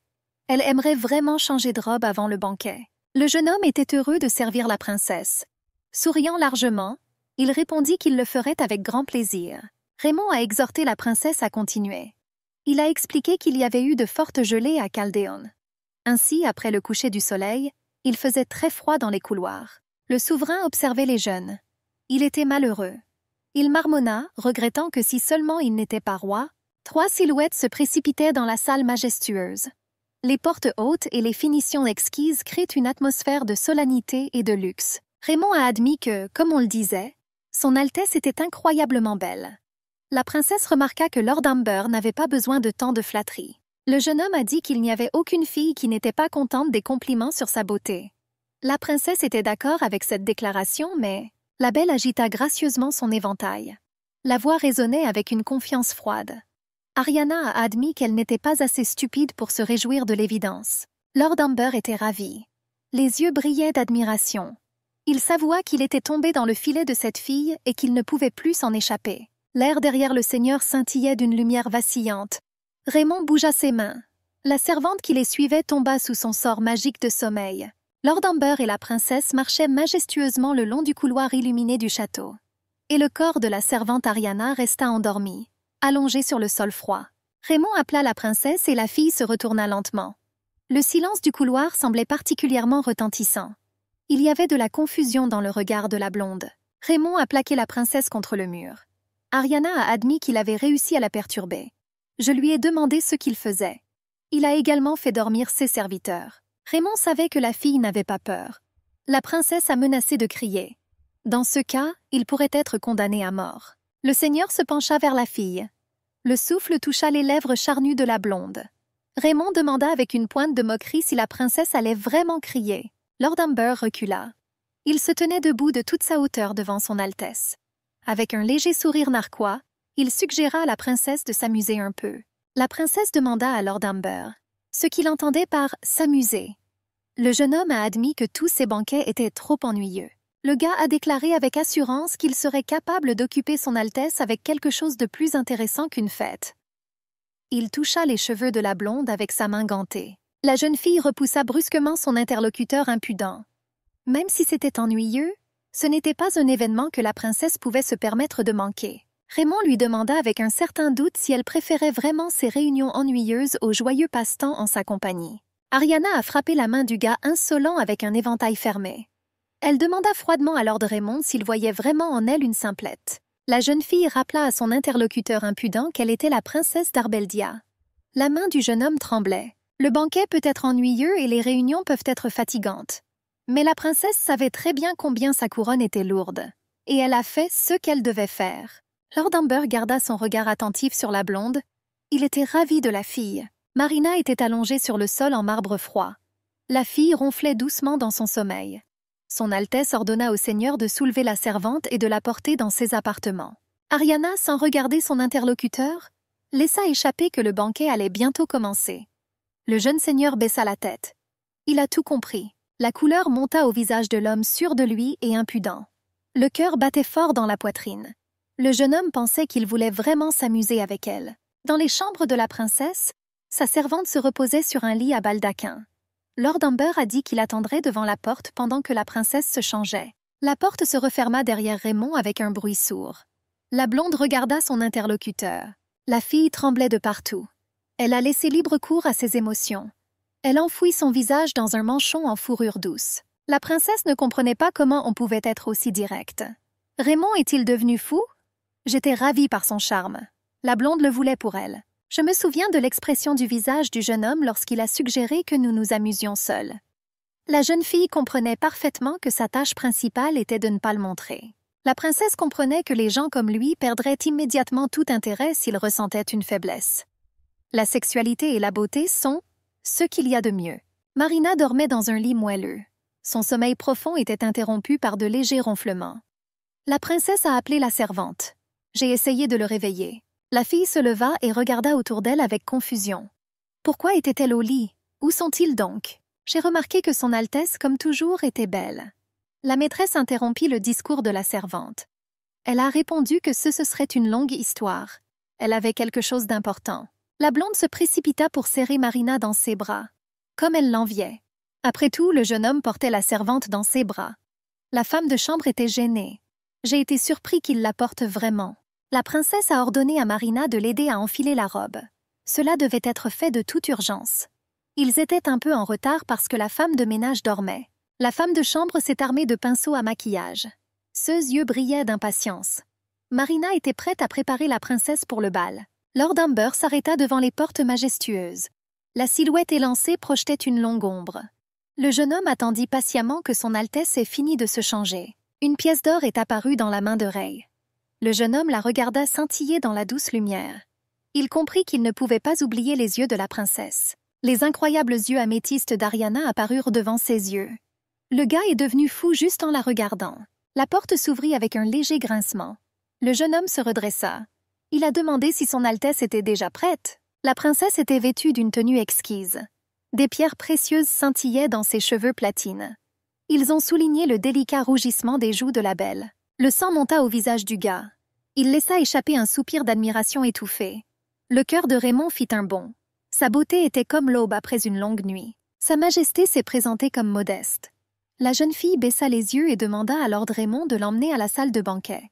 Elle aimerait vraiment changer de robe avant le banquet. Le jeune homme était heureux de servir la princesse. Souriant largement, il répondit qu'il le ferait avec grand plaisir. Raymond a exhorté la princesse à continuer. Il a expliqué qu'il y avait eu de fortes gelées à Coldéon. Ainsi, après le coucher du soleil, il faisait très froid dans les couloirs. Le souverain observait les jeunes. Il était malheureux. Il marmonna, regrettant que si seulement il n'était pas roi, 3 silhouettes se précipitaient dans la salle majestueuse. Les portes hautes et les finitions exquises créent une atmosphère de solennité et de luxe. Raymond a admis que, comme on le disait, son Altesse était incroyablement belle. La princesse remarqua que Lord Amber n'avait pas besoin de tant de flatterie. Le jeune homme a dit qu'il n'y avait aucune fille qui n'était pas contente des compliments sur sa beauté. La princesse était d'accord avec cette déclaration, mais la belle agita gracieusement son éventail. La voix résonnait avec une confiance froide. Ariana a admis qu'elle n'était pas assez stupide pour se réjouir de l'évidence. Lord Amber était ravi. Les yeux brillaient d'admiration. Il s'avoua qu'il était tombé dans le filet de cette fille et qu'il ne pouvait plus s'en échapper. L'air derrière le seigneur scintillait d'une lumière vacillante. Raymond bougea ses mains. La servante qui les suivait tomba sous son sort magique de sommeil. Lord Amber et la princesse marchaient majestueusement le long du couloir illuminé du château. Et le corps de la servante Ariana resta endormi, allongé sur le sol froid. Raymond appela la princesse et la fille se retourna lentement. Le silence du couloir semblait particulièrement retentissant. Il y avait de la confusion dans le regard de la blonde. Raymond a plaqué la princesse contre le mur. Ariana a admis qu'il avait réussi à la perturber. Je lui ai demandé ce qu'il faisait. Il a également fait dormir ses serviteurs. Raymond savait que la fille n'avait pas peur. La princesse a menacé de crier. Dans ce cas, il pourrait être condamné à mort. Le seigneur se pencha vers la fille. Le souffle toucha les lèvres charnues de la blonde. Raymond demanda avec une pointe de moquerie si la princesse allait vraiment crier. Lord Amber recula. Il se tenait debout de toute sa hauteur devant son Altesse. Avec un léger sourire narquois, il suggéra à la princesse de s'amuser un peu. La princesse demanda à Lord Amber ce qu'il entendait par « s'amuser ». Le jeune homme a admis que tous ces banquets étaient trop ennuyeux. Le gars a déclaré avec assurance qu'il serait capable d'occuper son Altesse avec quelque chose de plus intéressant qu'une fête. Il toucha les cheveux de la blonde avec sa main gantée. La jeune fille repoussa brusquement son interlocuteur impudent. Même si c'était ennuyeux, ce n'était pas un événement que la princesse pouvait se permettre de manquer. Raymond lui demanda avec un certain doute si elle préférait vraiment ces réunions ennuyeuses aux joyeux passe-temps en sa compagnie. Ariana a frappé la main du gars insolent avec un éventail fermé. Elle demanda froidement à Lord Raymond s'il voyait vraiment en elle une simplette. La jeune fille rappela à son interlocuteur impudent qu'elle était la princesse d'Arbeldia. La main du jeune homme tremblait. Le banquet peut être ennuyeux et les réunions peuvent être fatigantes. Mais la princesse savait très bien combien sa couronne était lourde. Et elle a fait ce qu'elle devait faire. Lord Amber garda son regard attentif sur la blonde. Il était ravi de la fille. Marina était allongée sur le sol en marbre froid. La fille ronflait doucement dans son sommeil. Son Altesse ordonna au seigneur de soulever la servante et de la porter dans ses appartements. Ariana, sans regarder son interlocuteur, laissa échapper que le banquet allait bientôt commencer. Le jeune seigneur baissa la tête. Il a tout compris. La couleur monta au visage de l'homme sûr de lui et impudent. Le cœur battait fort dans la poitrine. Le jeune homme pensait qu'il voulait vraiment s'amuser avec elle. Dans les chambres de la princesse, sa servante se reposait sur un lit à baldaquin. Lord Amber a dit qu'il attendrait devant la porte pendant que la princesse se changeait. La porte se referma derrière Raymond avec un bruit sourd. La blonde regarda son interlocuteur. La fille tremblait de partout. Elle a laissé libre cours à ses émotions. Elle enfouit son visage dans un manchon en fourrure douce. La princesse ne comprenait pas comment on pouvait être aussi direct. Raymond est-il devenu fou? J'étais ravie par son charme. La blonde le voulait pour elle. Je me souviens de l'expression du visage du jeune homme lorsqu'il a suggéré que nous nous amusions seuls. La jeune fille comprenait parfaitement que sa tâche principale était de ne pas le montrer. La princesse comprenait que les gens comme lui perdraient immédiatement tout intérêt s'ils ressentaient une faiblesse. La sexualité et la beauté sont ce qu'il y a de mieux. Marina dormait dans un lit moelleux. Son sommeil profond était interrompu par de légers ronflements. La princesse a appelé la servante. J'ai essayé de le réveiller. La fille se leva et regarda autour d'elle avec confusion. Pourquoi était-elle au lit? Où sont-ils donc? J'ai remarqué que son Altesse, comme toujours, était belle. La maîtresse interrompit le discours de la servante. Elle a répondu que ce serait une longue histoire. Elle avait quelque chose d'important. La blonde se précipita pour serrer Marina dans ses bras, comme elle l'enviait. Après tout, le jeune homme portait la servante dans ses bras. La femme de chambre était gênée. J'ai été surpris qu'il la porte vraiment. La princesse a ordonné à Marina de l'aider à enfiler la robe. Cela devait être fait de toute urgence. Ils étaient un peu en retard parce que la femme de ménage dormait. La femme de chambre s'est armée de pinceaux à maquillage. Ses yeux brillaient d'impatience. Marina était prête à préparer la princesse pour le bal. Lord Amber s'arrêta devant les portes majestueuses. La silhouette élancée projetait une longue ombre. Le jeune homme attendit patiemment que son Altesse ait fini de se changer. Une pièce d'or est apparue dans la main de Ray. Le jeune homme la regarda scintiller dans la douce lumière. Il comprit qu'il ne pouvait pas oublier les yeux de la princesse. Les incroyables yeux améthystes d'Ariana apparurent devant ses yeux. Le gars est devenu fou juste en la regardant. La porte s'ouvrit avec un léger grincement. Le jeune homme se redressa. Il a demandé si son Altesse était déjà prête. La princesse était vêtue d'une tenue exquise. Des pierres précieuses scintillaient dans ses cheveux platines. Ils ont souligné le délicat rougissement des joues de la belle. Le sang monta au visage du gars. Il laissa échapper un soupir d'admiration étouffé. Le cœur de Raymond fit un bond. Sa beauté était comme l'aube après une longue nuit. Sa majesté s'est présentée comme modeste. La jeune fille baissa les yeux et demanda à Lord Raymond de l'emmener à la salle de banquet.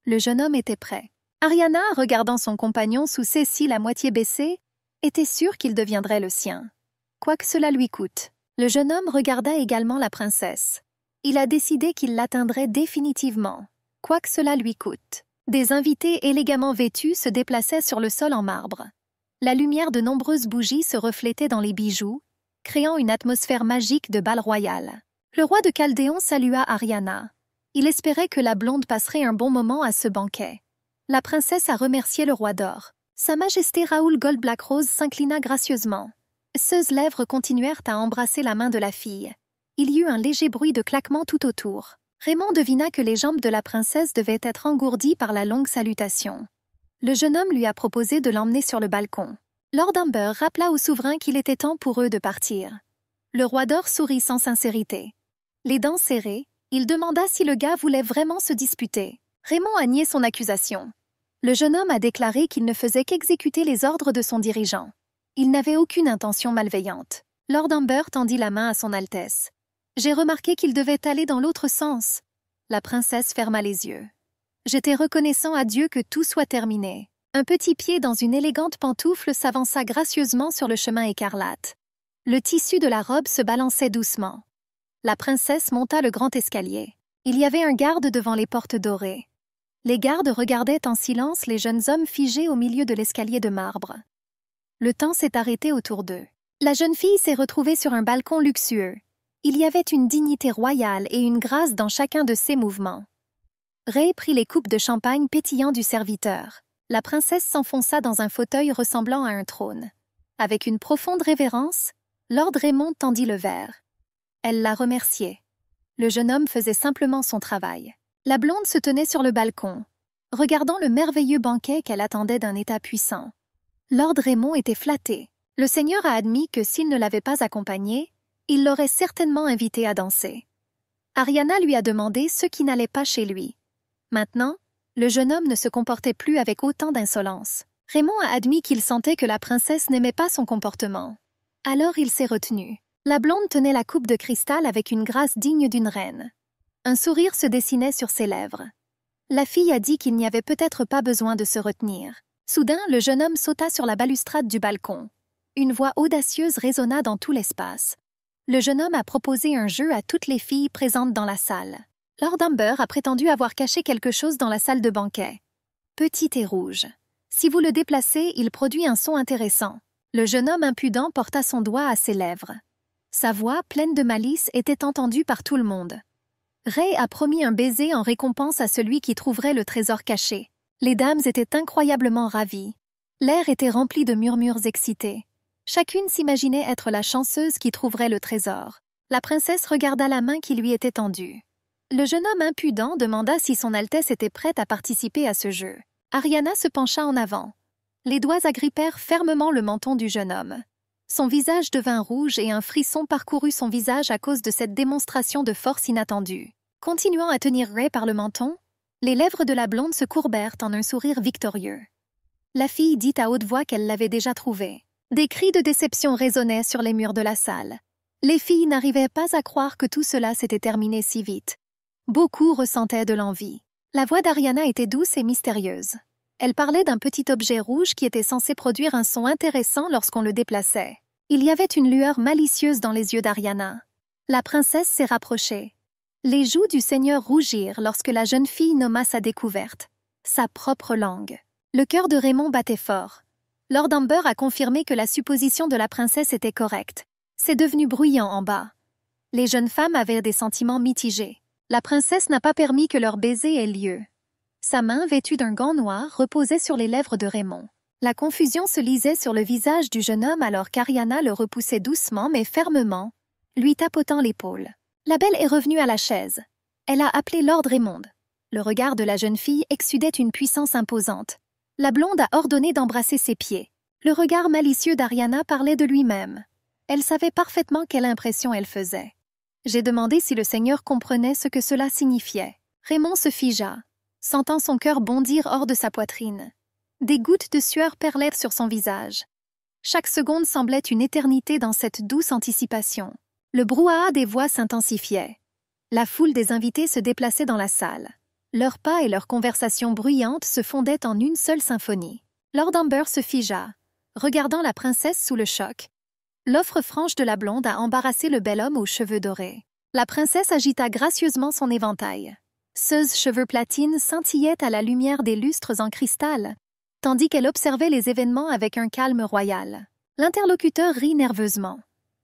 Le jeune homme était prêt. Ariana, regardant son compagnon sous ses cils à moitié baissés, était sûre qu'il deviendrait le sien. Quoi que cela lui coûte. Le jeune homme regarda également la princesse. Il a décidé qu'il l'atteindrait définitivement, quoi que cela lui coûte. Des invités élégamment vêtus se déplaçaient sur le sol en marbre. La lumière de nombreuses bougies se reflétait dans les bijoux, créant une atmosphère magique de bal royal. Le roi de Chaldéon salua Ariana. Il espérait que la blonde passerait un bon moment à ce banquet. La princesse a remercié le roi d'or. Sa majesté Raoul Goldblack-Rose s'inclina gracieusement. Ses lèvres continuèrent à embrasser la main de la fille. Il y eut un léger bruit de claquement tout autour. Raymond devina que les jambes de la princesse devaient être engourdies par la longue salutation. Le jeune homme lui a proposé de l'emmener sur le balcon. Lord Amber rappela au souverain qu'il était temps pour eux de partir. Le roi d'or sourit sans sincérité. Les dents serrées, il demanda si le gars voulait vraiment se disputer. Raymond a nié son accusation. Le jeune homme a déclaré qu'il ne faisait qu'exécuter les ordres de son dirigeant. Il n'avait aucune intention malveillante. Lord Amber tendit la main à son Altesse. J'ai remarqué qu'il devait aller dans l'autre sens. La princesse ferma les yeux. J'étais reconnaissant à Dieu que tout soit terminé. Un petit pied dans une élégante pantoufle s'avança gracieusement sur le chemin écarlate. Le tissu de la robe se balançait doucement. La princesse monta le grand escalier. Il y avait un garde devant les portes dorées. Les gardes regardaient en silence les jeunes hommes figés au milieu de l'escalier de marbre. Le temps s'est arrêté autour d'eux. La jeune fille s'est retrouvée sur un balcon luxueux. Il y avait une dignité royale et une grâce dans chacun de ses mouvements. Ray prit les coupes de champagne pétillant du serviteur. La princesse s'enfonça dans un fauteuil ressemblant à un trône. Avec une profonde révérence, Lord Raymond tendit le verre. Elle la remerciait. Le jeune homme faisait simplement son travail. La blonde se tenait sur le balcon, regardant le merveilleux banquet qu'elle attendait d'un état puissant. Lord Raymond était flatté. Le seigneur a admis que s'il ne l'avait pas accompagnée, il l'aurait certainement invitée à danser. Ariana lui a demandé ce qui n'allait pas chez lui. Maintenant, le jeune homme ne se comportait plus avec autant d'insolence. Raymond a admis qu'il sentait que la princesse n'aimait pas son comportement. Alors il s'est retenu. La blonde tenait la coupe de cristal avec une grâce digne d'une reine. Un sourire se dessinait sur ses lèvres. La fille a dit qu'il n'y avait peut-être pas besoin de se retenir. Soudain, le jeune homme sauta sur la balustrade du balcon. Une voix audacieuse résonna dans tout l'espace. Le jeune homme a proposé un jeu à toutes les filles présentes dans la salle. Lord Amber a prétendu avoir caché quelque chose dans la salle de banquet. Petit et rouge. Si vous le déplacez, il produit un son intéressant. Le jeune homme impudent porta son doigt à ses lèvres. Sa voix, pleine de malice, était entendue par tout le monde. Ray a promis un baiser en récompense à celui qui trouverait le trésor caché. Les dames étaient incroyablement ravies. L'air était rempli de murmures excités. Chacune s'imaginait être la chanceuse qui trouverait le trésor. La princesse regarda la main qui lui était tendue. Le jeune homme impudent demanda si son Altesse était prête à participer à ce jeu. Ariana se pencha en avant. Les doigts agrippèrent fermement le menton du jeune homme. Son visage devint rouge et un frisson parcourut son visage à cause de cette démonstration de force inattendue. Continuant à tenir Ray par le menton, les lèvres de la blonde se courbèrent en un sourire victorieux. La fille dit à haute voix qu'elle l'avait déjà trouvé. Des cris de déception résonnaient sur les murs de la salle. Les filles n'arrivaient pas à croire que tout cela s'était terminé si vite. Beaucoup ressentaient de l'envie. La voix d'Ariana était douce et mystérieuse. Elle parlait d'un petit objet rouge qui était censé produire un son intéressant lorsqu'on le déplaçait. Il y avait une lueur malicieuse dans les yeux d'Ariana. La princesse s'est rapprochée. Les joues du seigneur rougirent lorsque la jeune fille nomma sa découverte. Sa propre langue. Le cœur de Raymond battait fort. Lord Amber a confirmé que la supposition de la princesse était correcte. C'est devenu bruyant en bas. Les jeunes femmes avaient des sentiments mitigés. La princesse n'a pas permis que leur baiser ait lieu. Sa main, vêtue d'un gant noir, reposait sur les lèvres de Raymond. La confusion se lisait sur le visage du jeune homme alors qu'Ariana le repoussait doucement mais fermement, lui tapotant l'épaule. La belle est revenue à la chaise. Elle a appelé Lord Raymond. Le regard de la jeune fille exsudait une puissance imposante. La blonde a ordonné d'embrasser ses pieds. Le regard malicieux d'Ariana parlait de lui-même. Elle savait parfaitement quelle impression elle faisait. J'ai demandé si le seigneur comprenait ce que cela signifiait. Raymond se figea, sentant son cœur bondir hors de sa poitrine. Des gouttes de sueur perlèrent sur son visage. Chaque seconde semblait une éternité dans cette douce anticipation. Le brouhaha des voix s'intensifiait. La foule des invités se déplaçait dans la salle. Leurs pas et leurs conversations bruyantes se fondaient en une seule symphonie. Lord Amber se figea, regardant la princesse sous le choc. L'offre franche de la blonde a embarrassé le bel homme aux cheveux dorés. La princesse agita gracieusement son éventail. Ses cheveux platines scintillaient à la lumière des lustres en cristal, tandis qu'elle observait les événements avec un calme royal. L'interlocuteur rit nerveusement.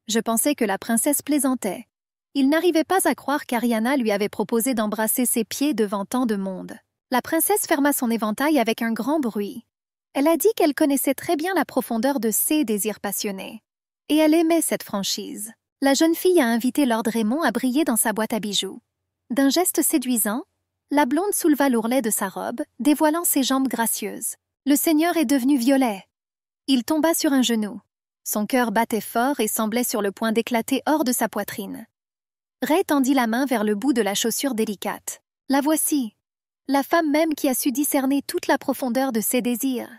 Je pensais que la princesse plaisantait. Il n'arrivait pas à croire qu'Ariana lui avait proposé d'embrasser ses pieds devant tant de monde. La princesse ferma son éventail avec un grand bruit. Elle a dit qu'elle connaissait très bien la profondeur de ses désirs passionnés. Et elle aimait cette franchise. La jeune fille a invité Lord Raymond à briller dans sa boîte à bijoux. D'un geste séduisant, la blonde souleva l'ourlet de sa robe, dévoilant ses jambes gracieuses. Le seigneur est devenu violet. Il tomba sur un genou. Son cœur battait fort et semblait sur le point d'éclater hors de sa poitrine. Ray tendit la main vers le bout de la chaussure délicate. La voici. La femme même qui a su discerner toute la profondeur de ses désirs.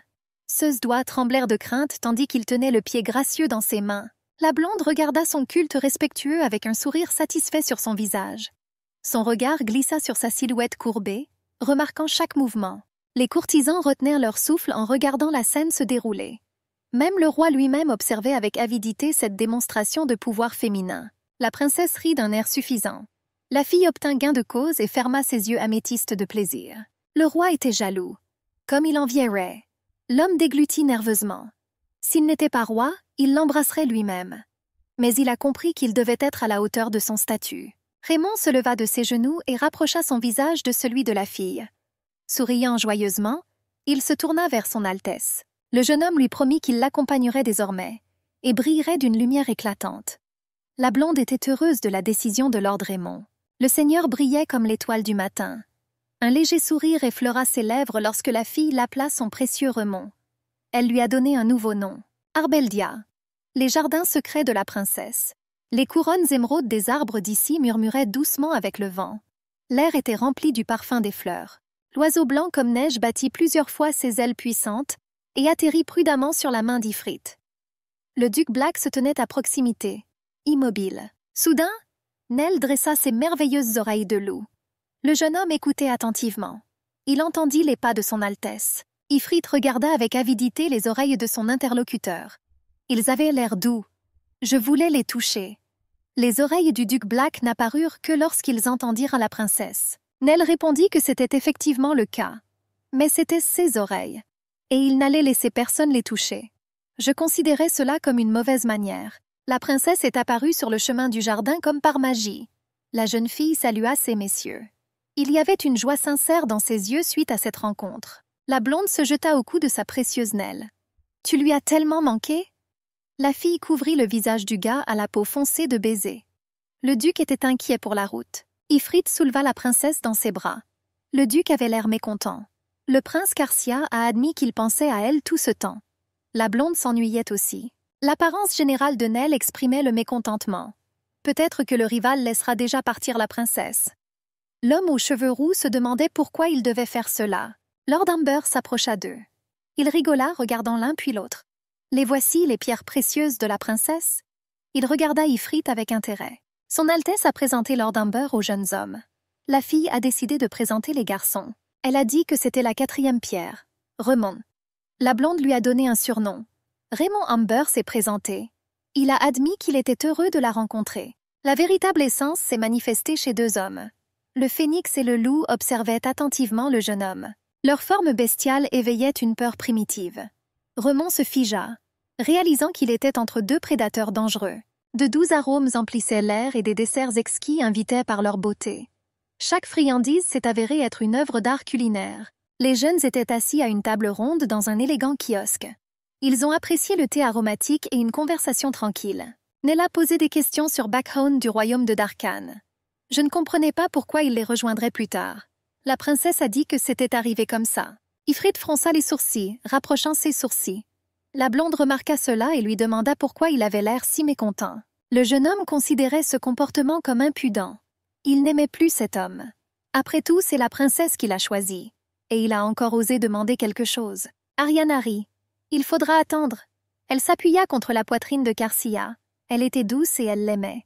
Ses doigts tremblèrent de crainte tandis qu'il tenait le pied gracieux dans ses mains. La blonde regarda son culte respectueux avec un sourire satisfait sur son visage. Son regard glissa sur sa silhouette courbée, remarquant chaque mouvement. Les courtisans retenaient leur souffle en regardant la scène se dérouler. Même le roi lui-même observait avec avidité cette démonstration de pouvoir féminin. La princesse rit d'un air suffisant. La fille obtint gain de cause et ferma ses yeux améthystes de plaisir. Le roi était jaloux. Comme il enviait Ray. L'homme déglutit nerveusement. S'il n'était pas roi, il l'embrasserait lui-même. Mais il a compris qu'il devait être à la hauteur de son statut. Raymond se leva de ses genoux et rapprocha son visage de celui de la fille. Souriant joyeusement, il se tourna vers son Altesse. Le jeune homme lui promit qu'il l'accompagnerait désormais et brillerait d'une lumière éclatante. La blonde était heureuse de la décision de Lord Raymond. Le seigneur brillait comme l'étoile du matin. Un léger sourire effleura ses lèvres lorsque la fille l'appela son précieux Raymond. Elle lui a donné un nouveau nom, Arbeldia. Les jardins secrets de la princesse. Les couronnes émeraudes des arbres d'ici murmuraient doucement avec le vent. L'air était rempli du parfum des fleurs. L'oiseau blanc comme neige battit plusieurs fois ses ailes puissantes et atterrit prudemment sur la main d'Ifrit. Le duc Black se tenait à proximité, immobile. Soudain, Nell dressa ses merveilleuses oreilles de loup. Le jeune homme écoutait attentivement. Il entendit les pas de son Altesse. Ifrit regarda avec avidité les oreilles de son interlocuteur. Ils avaient l'air doux. Je voulais les toucher. Les oreilles du duc Black n'apparurent que lorsqu'ils entendirent la princesse. Nell répondit que c'était effectivement le cas. Mais c'étaient ses oreilles. Et il n'allait laisser personne les toucher. Je considérais cela comme une mauvaise manière. La princesse est apparue sur le chemin du jardin comme par magie. La jeune fille salua ces messieurs. Il y avait une joie sincère dans ses yeux suite à cette rencontre. La blonde se jeta au cou de sa précieuse Nell. « Tu lui as tellement manqué ?» La fille couvrit le visage du gars à la peau foncée de baisers. Le duc était inquiet pour la route. Ifrit souleva la princesse dans ses bras. Le duc avait l'air mécontent. Le prince Carcia a admis qu'il pensait à elle tout ce temps. La blonde s'ennuyait aussi. L'apparence générale de Nell exprimait le mécontentement. Peut-être que le rival laissera déjà partir la princesse. L'homme aux cheveux roux se demandait pourquoi il devait faire cela. Lord Amber s'approcha d'eux. Il rigola, regardant l'un puis l'autre. Les voici, les pierres précieuses de la princesse. Il regarda Ifrit avec intérêt. Son Altesse a présenté Lord Amber aux jeunes hommes. La fille a décidé de présenter les garçons. Elle a dit que c'était la 4e pierre, Raymond. La blonde lui a donné un surnom. Raymond Amber s'est présenté. Il a admis qu'il était heureux de la rencontrer. La véritable essence s'est manifestée chez 2 hommes. Le phénix et le loup observaient attentivement le jeune homme. Leur forme bestiale éveillait une peur primitive. Raymond se figea, réalisant qu'il était entre 2 prédateurs dangereux. De doux arômes emplissaient l'air et des desserts exquis invitaient par leur beauté. Chaque friandise s'est avérée être une œuvre d'art culinaire. Les jeunes étaient assis à une table ronde dans un élégant kiosque. Ils ont apprécié le thé aromatique et une conversation tranquille. Nella posait des questions sur Backhound du royaume de Darkhan. Je ne comprenais pas pourquoi il les rejoindrait plus tard. La princesse a dit que c'était arrivé comme ça. Ifrit fronça les sourcils, rapprochant ses sourcils. La blonde remarqua cela et lui demanda pourquoi il avait l'air si mécontent. Le jeune homme considérait ce comportement comme impudent. Il n'aimait plus cet homme. Après tout, c'est la princesse qui l'a choisi. Et il a encore osé demander quelque chose. Ariana rit. Il faudra attendre. Elle s'appuya contre la poitrine de Carcia. Elle était douce et elle l'aimait.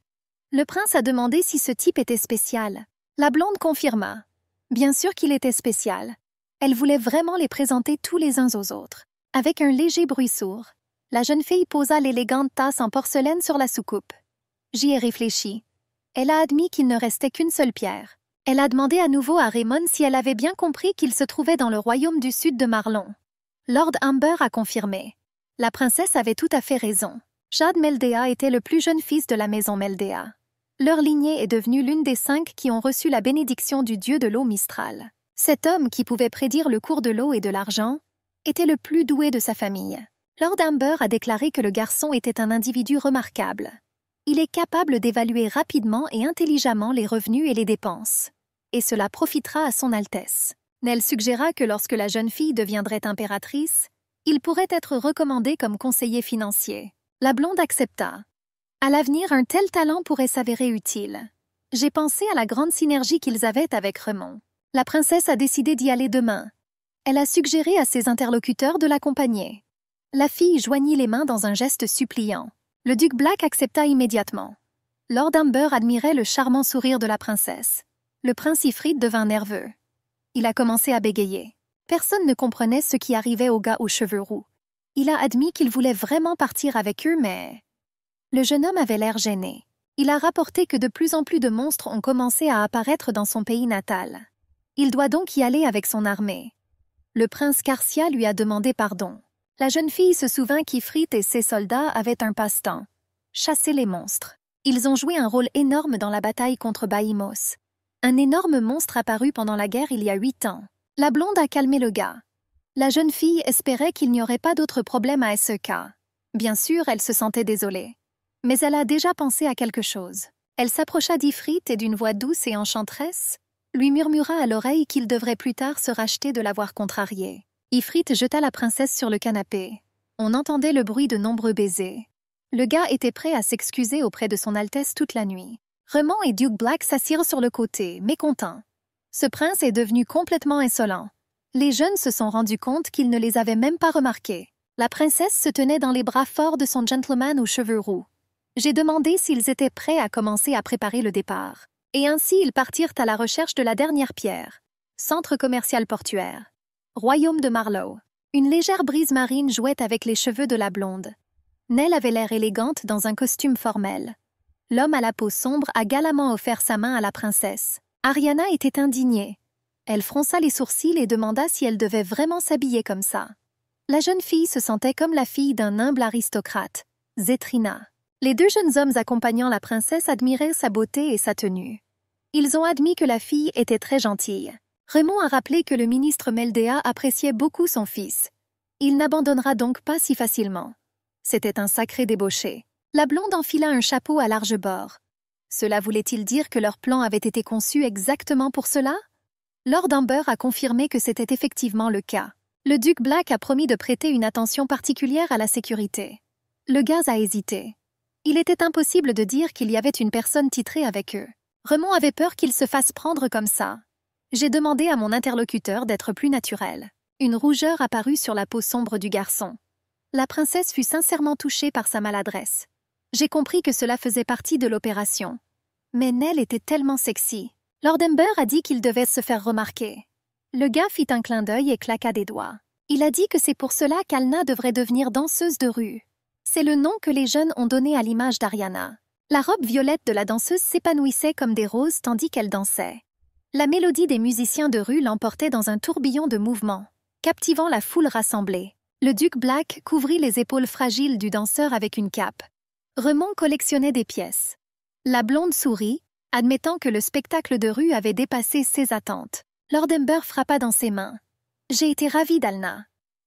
Le prince a demandé si ce type était spécial. La blonde confirma. Bien sûr qu'il était spécial. Elle voulait vraiment les présenter tous les uns aux autres. Avec un léger bruit sourd, la jeune fille posa l'élégante tasse en porcelaine sur la soucoupe. J'y ai réfléchi. Elle a admis qu'il ne restait qu'une seule pierre. Elle a demandé à nouveau à Raymond si elle avait bien compris qu'il se trouvait dans le royaume du sud de Marlon. Lord Amber a confirmé. La princesse avait tout à fait raison. Jade Meldea était le plus jeune fils de la maison Meldea. Leur lignée est devenue l'une des 5 qui ont reçu la bénédiction du dieu de l'eau Mistral. Cet homme, qui pouvait prédire le cours de l'eau et de l'argent, était le plus doué de sa famille. Lord Amber a déclaré que le garçon était un individu remarquable. Il est capable d'évaluer rapidement et intelligemment les revenus et les dépenses. Et cela profitera à son Altesse. Nell suggéra que lorsque la jeune fille deviendrait impératrice, il pourrait être recommandé comme conseiller financier. La blonde accepta. À l'avenir, un tel talent pourrait s'avérer utile. J'ai pensé à la grande synergie qu'ils avaient avec Raymond. La princesse a décidé d'y aller demain. Elle a suggéré à ses interlocuteurs de l'accompagner. La fille joignit les mains dans un geste suppliant. Le duc Black accepta immédiatement. Lord Amber admirait le charmant sourire de la princesse. Le prince Ifrit devint nerveux. Il a commencé à bégayer. Personne ne comprenait ce qui arrivait au gars aux cheveux roux. Il a admis qu'il voulait vraiment partir avec eux, mais... Le jeune homme avait l'air gêné. Il a rapporté que de plus en plus de monstres ont commencé à apparaître dans son pays natal. Il doit donc y aller avec son armée. Le prince Carcia lui a demandé pardon. La jeune fille se souvint qu'Ifrit et ses soldats avaient un passe-temps: chasser les monstres. Ils ont joué un rôle énorme dans la bataille contre Baïmos. Un énorme monstre apparu pendant la guerre il y a 8 ans. La blonde a calmé le gars. La jeune fille espérait qu'il n'y aurait pas d'autres problèmes à ce cas. Bien sûr, elle se sentait désolée. Mais elle a déjà pensé à quelque chose. Elle s'approcha d'Ifrit et d'une voix douce et enchanteresse, lui murmura à l'oreille qu'il devrait plus tard se racheter de l'avoir contrarié. Ifrit jeta la princesse sur le canapé. On entendait le bruit de nombreux baisers. Le gars était prêt à s'excuser auprès de son Altesse toute la nuit. Remont et Duke Black s'assirent sur le côté, mécontents. Ce prince est devenu complètement insolent. Les jeunes se sont rendus compte qu'il ne les avait même pas remarqués. La princesse se tenait dans les bras forts de son gentleman aux cheveux roux. J'ai demandé s'ils étaient prêts à commencer à préparer le départ. Et ainsi ils partirent à la recherche de la dernière pierre. Centre commercial portuaire. Royaume de Marlowe. Une légère brise marine jouait avec les cheveux de la blonde. Nell avait l'air élégante dans un costume formel. L'homme à la peau sombre a galamment offert sa main à la princesse. Ariana était indignée. Elle fronça les sourcils et demanda si elle devait vraiment s'habiller comme ça. La jeune fille se sentait comme la fille d'un humble aristocrate, Zétrina. Les deux jeunes hommes accompagnant la princesse admiraient sa beauté et sa tenue. Ils ont admis que la fille était très gentille. Remont a rappelé que le ministre Meldea appréciait beaucoup son fils. Il n'abandonnera donc pas si facilement. C'était un sacré débauché. La blonde enfila un chapeau à large bord. Cela voulait-il dire que leur plan avait été conçu exactement pour cela? Lord Amber a confirmé que c'était effectivement le cas. Le duc Black a promis de prêter une attention particulière à la sécurité. Le gaz a hésité. Il était impossible de dire qu'il y avait une personne titrée avec eux. Remont avait peur qu'il se fasse prendre comme ça. J'ai demandé à mon interlocuteur d'être plus naturel. Une rougeur apparut sur la peau sombre du garçon. La princesse fut sincèrement touchée par sa maladresse. J'ai compris que cela faisait partie de l'opération. Mais Nell était tellement sexy. Lord Amber a dit qu'il devait se faire remarquer. Le gars fit un clin d'œil et claqua des doigts. Il a dit que c'est pour cela qu'Alna devrait devenir danseuse de rue. C'est le nom que les jeunes ont donné à l'image d'Ariana. La robe violette de la danseuse s'épanouissait comme des roses tandis qu'elle dansait. La mélodie des musiciens de rue l'emportait dans un tourbillon de mouvements, captivant la foule rassemblée. Le duc Black couvrit les épaules fragiles du danseur avec une cape. Remont collectionnait des pièces. La blonde sourit, admettant que le spectacle de rue avait dépassé ses attentes. Lord Amber frappa dans ses mains. « J'ai été ravie d'Alna.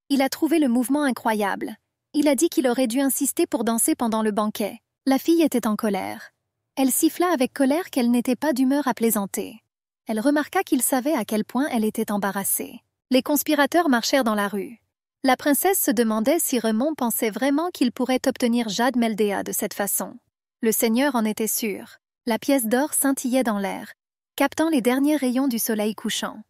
Il a trouvé le mouvement incroyable. Il a dit qu'il aurait dû insister pour danser pendant le banquet. » La fille était en colère. Elle siffla avec colère qu'elle n'était pas d'humeur à plaisanter. Elle remarqua qu'il savait à quel point elle était embarrassée. Les conspirateurs marchèrent dans la rue. La princesse se demandait si Remont pensait vraiment qu'il pourrait obtenir Jade Meldea de cette façon. Le seigneur en était sûr. La pièce d'or scintillait dans l'air, captant les derniers rayons du soleil couchant.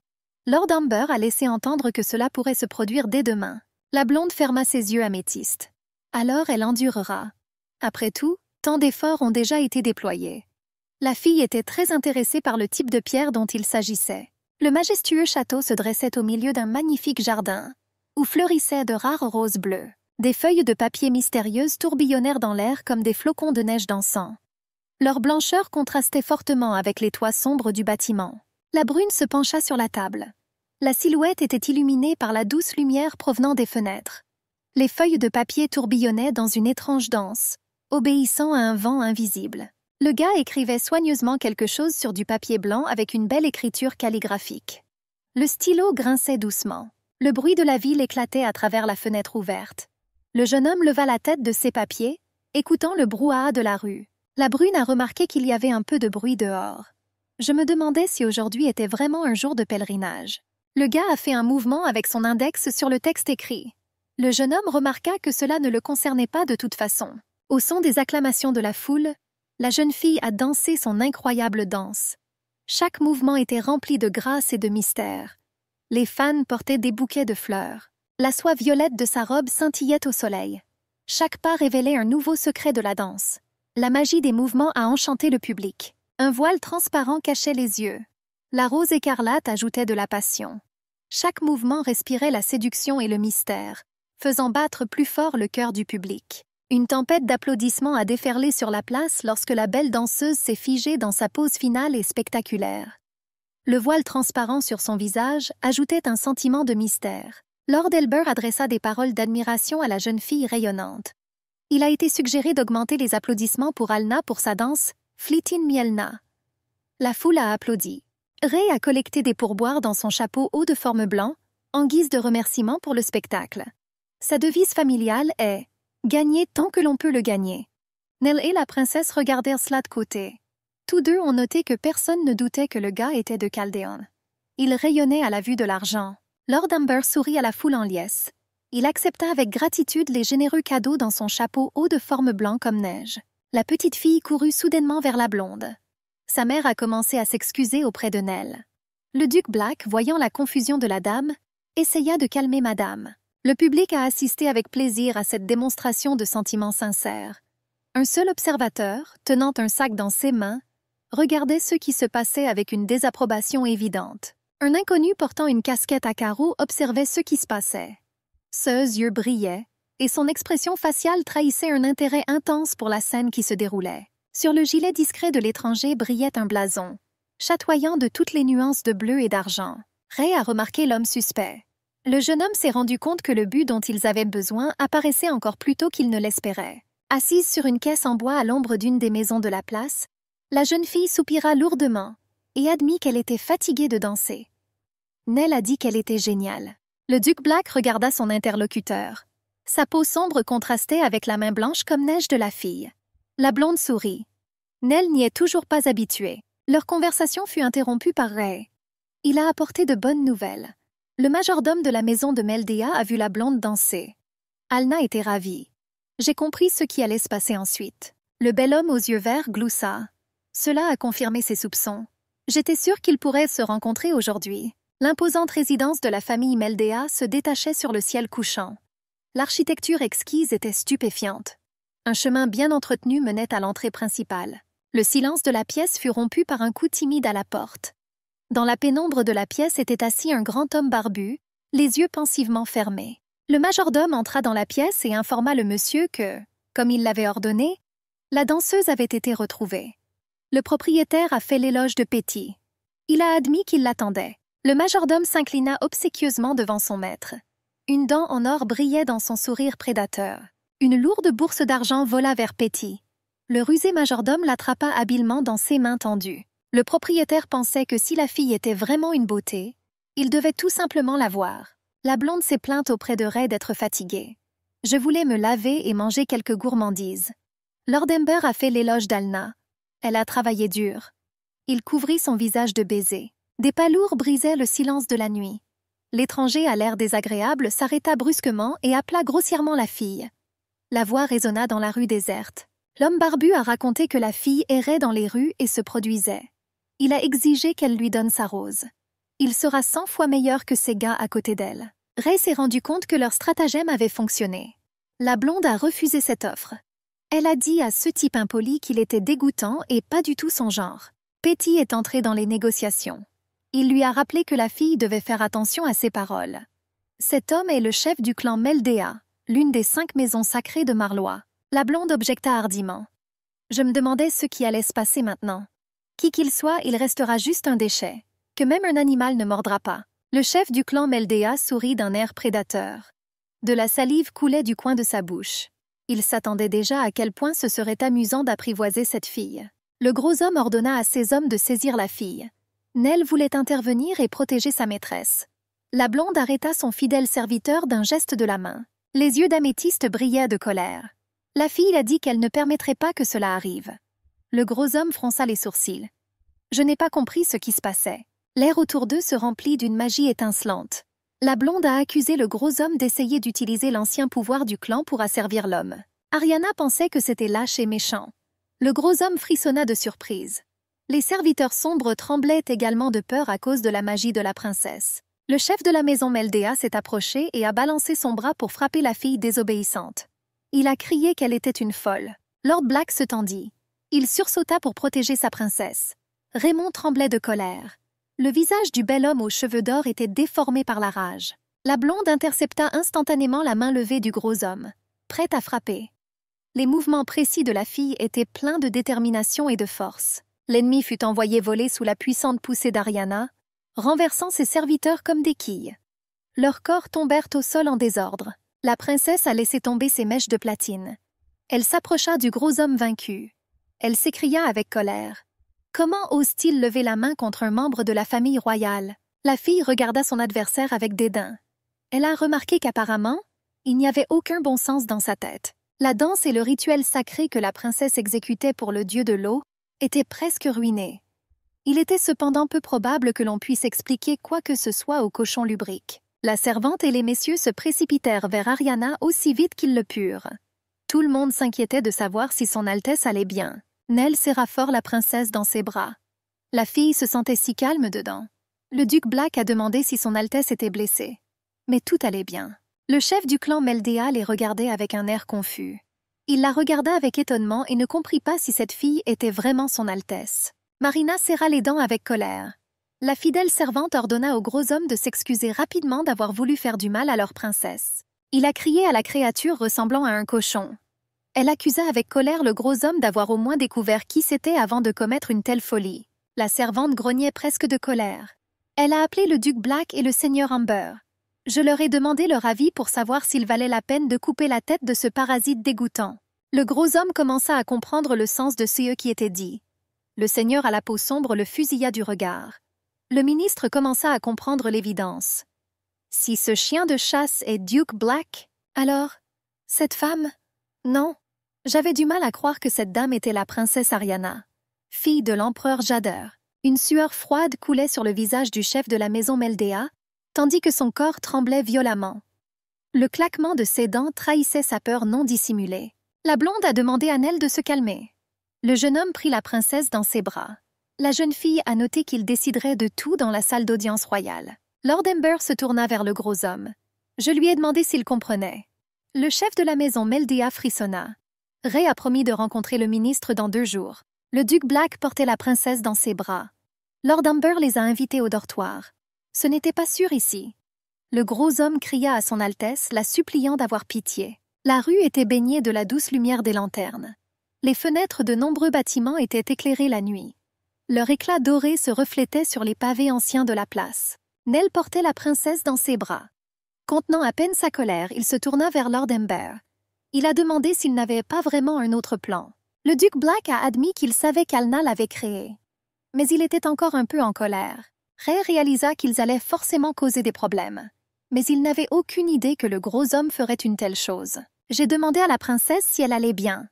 Lord Amber a laissé entendre que cela pourrait se produire dès demain. La blonde ferma ses yeux améthystes. Alors elle endurera. Après tout, tant d'efforts ont déjà été déployés. La fille était très intéressée par le type de pierre dont il s'agissait. Le majestueux château se dressait au milieu d'un magnifique jardin, où fleurissaient de rares roses bleues. Des feuilles de papier mystérieuses tourbillonnèrent dans l'air comme des flocons de neige dansant. Leur blancheur contrastait fortement avec les toits sombres du bâtiment. La brune se pencha sur la table. La silhouette était illuminée par la douce lumière provenant des fenêtres. Les feuilles de papier tourbillonnaient dans une étrange danse, obéissant à un vent invisible. Le gars écrivait soigneusement quelque chose sur du papier blanc avec une belle écriture calligraphique. Le stylo grinçait doucement. Le bruit de la ville éclatait à travers la fenêtre ouverte. Le jeune homme leva la tête de ses papiers, écoutant le brouhaha de la rue. La brune a remarqué qu'il y avait un peu de bruit dehors. Je me demandais si aujourd'hui était vraiment un jour de pèlerinage. Le gars a fait un mouvement avec son index sur le texte écrit. Le jeune homme remarqua que cela ne le concernait pas de toute façon. Au son des acclamations de la foule, la jeune fille a dansé son incroyable danse. Chaque mouvement était rempli de grâce et de mystère. Les fans portaient des bouquets de fleurs. La soie violette de sa robe scintillait au soleil. Chaque pas révélait un nouveau secret de la danse. La magie des mouvements a enchanté le public. Un voile transparent cachait les yeux. La rose écarlate ajoutait de la passion. Chaque mouvement respirait la séduction et le mystère, faisant battre plus fort le cœur du public. Une tempête d'applaudissements a déferlé sur la place lorsque la belle danseuse s'est figée dans sa pose finale et spectaculaire. Le voile transparent sur son visage ajoutait un sentiment de mystère. Lord Elber adressa des paroles d'admiration à la jeune fille rayonnante. Il a été suggéré d'augmenter les applaudissements pour Alna pour sa danse Flitin Mielna. La foule a applaudi. Ray a collecté des pourboires dans son chapeau haut de forme blanc, en guise de remerciement pour le spectacle. Sa devise familiale est « Gagner tant que l'on peut le gagner ». Nell et la princesse regardèrent cela de côté. Tous deux ont noté que personne ne doutait que le gars était de Caldeon. Il rayonnait à la vue de l'argent. Lord Amber sourit à la foule en liesse. Il accepta avec gratitude les généreux cadeaux dans son chapeau haut de forme blanc comme neige. La petite fille courut soudainement vers la blonde. Sa mère a commencé à s'excuser auprès de Nell. Le duc Black, voyant la confusion de la dame, essaya de calmer madame. Le public a assisté avec plaisir à cette démonstration de sentiments sincères. Un seul observateur, tenant un sac dans ses mains, regardait ce qui se passait avec une désapprobation évidente. Un inconnu portant une casquette à carreaux observait ce qui se passait. Ses yeux brillaient, et son expression faciale trahissait un intérêt intense pour la scène qui se déroulait. Sur le gilet discret de l'étranger brillait un blason, chatoyant de toutes les nuances de bleu et d'argent. Ray a remarqué l'homme suspect. Le jeune homme s'est rendu compte que le but dont ils avaient besoin apparaissait encore plus tôt qu'il ne l'espérait. Assise sur une caisse en bois à l'ombre d'une des maisons de la place, la jeune fille soupira lourdement et admit qu'elle était fatiguée de danser. Nell a dit qu'elle était géniale. Le duc Black regarda son interlocuteur. Sa peau sombre contrastait avec la main blanche comme neige de la fille. La blonde sourit. Nell n'y est toujours pas habituée. Leur conversation fut interrompue par Ray. Il a apporté de bonnes nouvelles. Le majordome de la maison de Meldea a vu la blonde danser. Alna était ravie. J'ai compris ce qui allait se passer ensuite. Le bel homme aux yeux verts gloussa. Cela a confirmé ses soupçons. J'étais sûre qu'ils pourraient se rencontrer aujourd'hui. L'imposante résidence de la famille Meldea se détachait sur le ciel couchant. L'architecture exquise était stupéfiante. Un chemin bien entretenu menait à l'entrée principale. Le silence de la pièce fut rompu par un coup timide à la porte. Dans la pénombre de la pièce était assis un grand homme barbu, les yeux pensivement fermés. Le majordome entra dans la pièce et informa le monsieur que, comme il l'avait ordonné, la danseuse avait été retrouvée. Le propriétaire a fait l'éloge de Petty. Il a admis qu'il l'attendait. Le majordome s'inclina obséquieusement devant son maître. Une dent en or brillait dans son sourire prédateur. Une lourde bourse d'argent vola vers Petty. Le rusé majordome l'attrapa habilement dans ses mains tendues. Le propriétaire pensait que si la fille était vraiment une beauté, il devait tout simplement la voir. La blonde s'est plainte auprès de Ray d'être fatiguée. Je voulais me laver et manger quelques gourmandises. Lord Amber a fait l'éloge d'Alna. Elle a travaillé dur. Il couvrit son visage de baisers. Des pas lourds brisaient le silence de la nuit. L'étranger à l'air désagréable s'arrêta brusquement et appela grossièrement la fille. La voix résonna dans la rue déserte. L'homme barbu a raconté que la fille errait dans les rues et se produisait. Il a exigé qu'elle lui donne sa rose. Il sera 100 fois meilleur que ces gars à côté d'elle. Ray s'est rendu compte que leur stratagème avait fonctionné. La blonde a refusé cette offre. Elle a dit à ce type impoli qu'il était dégoûtant et pas du tout son genre. Petty est entré dans les négociations. Il lui a rappelé que la fille devait faire attention à ses paroles. Cet homme est le chef du clan Meldea, l'une des 5 maisons sacrées de Marlois. La blonde objecta hardiment. Je me demandais ce qui allait se passer maintenant. Qui qu'il soit, il restera juste un déchet, que même un animal ne mordra pas. Le chef du clan Meldea sourit d'un air prédateur. De la salive coulait du coin de sa bouche. Il s'attendait déjà à quel point ce serait amusant d'apprivoiser cette fille. Le gros homme ordonna à ses hommes de saisir la fille. Nell voulait intervenir et protéger sa maîtresse. La blonde arrêta son fidèle serviteur d'un geste de la main. Les yeux d'améthyste brillaient de colère. La fille a dit qu'elle ne permettrait pas que cela arrive. Le gros homme fronça les sourcils. Je n'ai pas compris ce qui se passait. L'air autour d'eux se remplit d'une magie étincelante. La blonde a accusé le gros homme d'essayer d'utiliser l'ancien pouvoir du clan pour asservir l'homme. Ariana pensait que c'était lâche et méchant. Le gros homme frissonna de surprise. Les serviteurs sombres tremblaient également de peur à cause de la magie de la princesse. Le chef de la maison Meldea s'est approché et a balancé son bras pour frapper la fille désobéissante. Il a crié qu'elle était une folle. Lord Black se tendit. Il sursauta pour protéger sa princesse. Raymond tremblait de colère. Le visage du bel homme aux cheveux d'or était déformé par la rage. La blonde intercepta instantanément la main levée du gros homme, prête à frapper. Les mouvements précis de la fille étaient pleins de détermination et de force. L'ennemi fut envoyé voler sous la puissante poussée d'Ariana, renversant ses serviteurs comme des quilles. Leurs corps tombèrent au sol en désordre. La princesse a laissé tomber ses mèches de platine. Elle s'approcha du gros homme vaincu. Elle s'écria avec colère. Comment ose-t-il lever la main contre un membre de la famille royale? La fille regarda son adversaire avec dédain. Elle a remarqué qu'apparemment, il n'y avait aucun bon sens dans sa tête. La danse et le rituel sacré que la princesse exécutait pour le dieu de l'eau étaient presque ruinés. Il était cependant peu probable que l'on puisse expliquer quoi que ce soit au cochon lubrique. La servante et les messieurs se précipitèrent vers Ariana aussi vite qu'ils le purent. Tout le monde s'inquiétait de savoir si son Altesse allait bien. Nell serra fort la princesse dans ses bras. La fille se sentait si calme dedans. Le duc Black a demandé si son Altesse était blessée. Mais tout allait bien. Le chef du clan Meldea les regardait avec un air confus. Il la regarda avec étonnement et ne comprit pas si cette fille était vraiment son Altesse. Marina serra les dents avec colère. La fidèle servante ordonna au gros homme de s'excuser rapidement d'avoir voulu faire du mal à leur princesse. Il a crié à la créature ressemblant à un cochon. Elle accusa avec colère le gros homme d'avoir au moins découvert qui c'était avant de commettre une telle folie. La servante grognait presque de colère. Elle a appelé le duc Black et le seigneur Amber. Je leur ai demandé leur avis pour savoir s'il valait la peine de couper la tête de ce parasite dégoûtant. Le gros homme commença à comprendre le sens de ce qui était dit. Le seigneur à la peau sombre le fusilla du regard. Le ministre commença à comprendre l'évidence. Si ce chien de chasse est Duke Black, alors, cette femme? Non. J'avais du mal à croire que cette dame était la princesse Ariana, fille de l'empereur Jader. Une sueur froide coulait sur le visage du chef de la maison Meldea, tandis que son corps tremblait violemment. Le claquement de ses dents trahissait sa peur non dissimulée. La blonde a demandé à Nell de se calmer. Le jeune homme prit la princesse dans ses bras. La jeune fille a noté qu'il déciderait de tout dans la salle d'audience royale. Lord Amber se tourna vers le gros homme. Je lui ai demandé s'il comprenait. Le chef de la maison Meldea frissonna. Ray a promis de rencontrer le ministre dans 2 jours. Le duc Black portait la princesse dans ses bras. Lord Amber les a invités au dortoir. Ce n'était pas sûr ici. Le gros homme cria à son Altesse, la suppliant d'avoir pitié. La rue était baignée de la douce lumière des lanternes. Les fenêtres de nombreux bâtiments étaient éclairées la nuit. Leur éclat doré se reflétait sur les pavés anciens de la place. Nell portait la princesse dans ses bras. Contenant à peine sa colère, il se tourna vers Lord Amber. Il a demandé s'il n'avait pas vraiment un autre plan. Le duc Black a admis qu'il savait qu'Alna l'avait créé. Mais il était encore un peu en colère. Ray réalisa qu'ils allaient forcément causer des problèmes. Mais il n'avait aucune idée que le gros homme ferait une telle chose. J'ai demandé à la princesse si elle allait bien.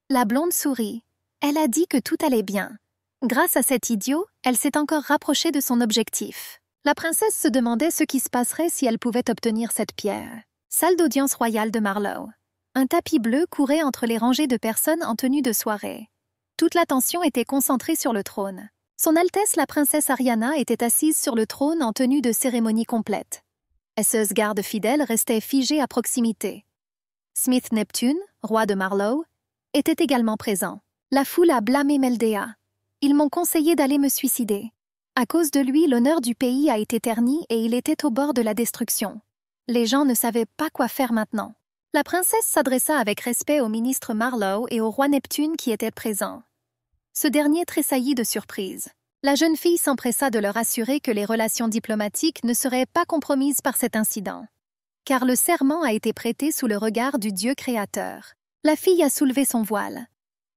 La blonde sourit. Elle a dit que tout allait bien. Grâce à cet idiot, elle s'est encore rapprochée de son objectif. La princesse se demandait ce qui se passerait si elle pouvait obtenir cette pierre. Salle d'audience royale de Marlowe. Un tapis bleu courait entre les rangées de personnes en tenue de soirée. Toute l'attention était concentrée sur le trône. Son Altesse la princesse Ariana était assise sur le trône en tenue de cérémonie complète. Esseuse garde fidèle restait figée à proximité. Smith Neptune, roi de Marlowe, était également présent. La foule a blâmé Meldea. Ils m'ont conseillé d'aller me suicider. À cause de lui, l'honneur du pays a été terni et il était au bord de la destruction. Les gens ne savaient pas quoi faire maintenant. La princesse s'adressa avec respect au ministre Marlowe et au roi Neptune qui étaient présents. Ce dernier tressaillit de surprise. La jeune fille s'empressa de leur assurer que les relations diplomatiques ne seraient pas compromises par cet incident. Car le serment a été prêté sous le regard du Dieu créateur. La fille a soulevé son voile.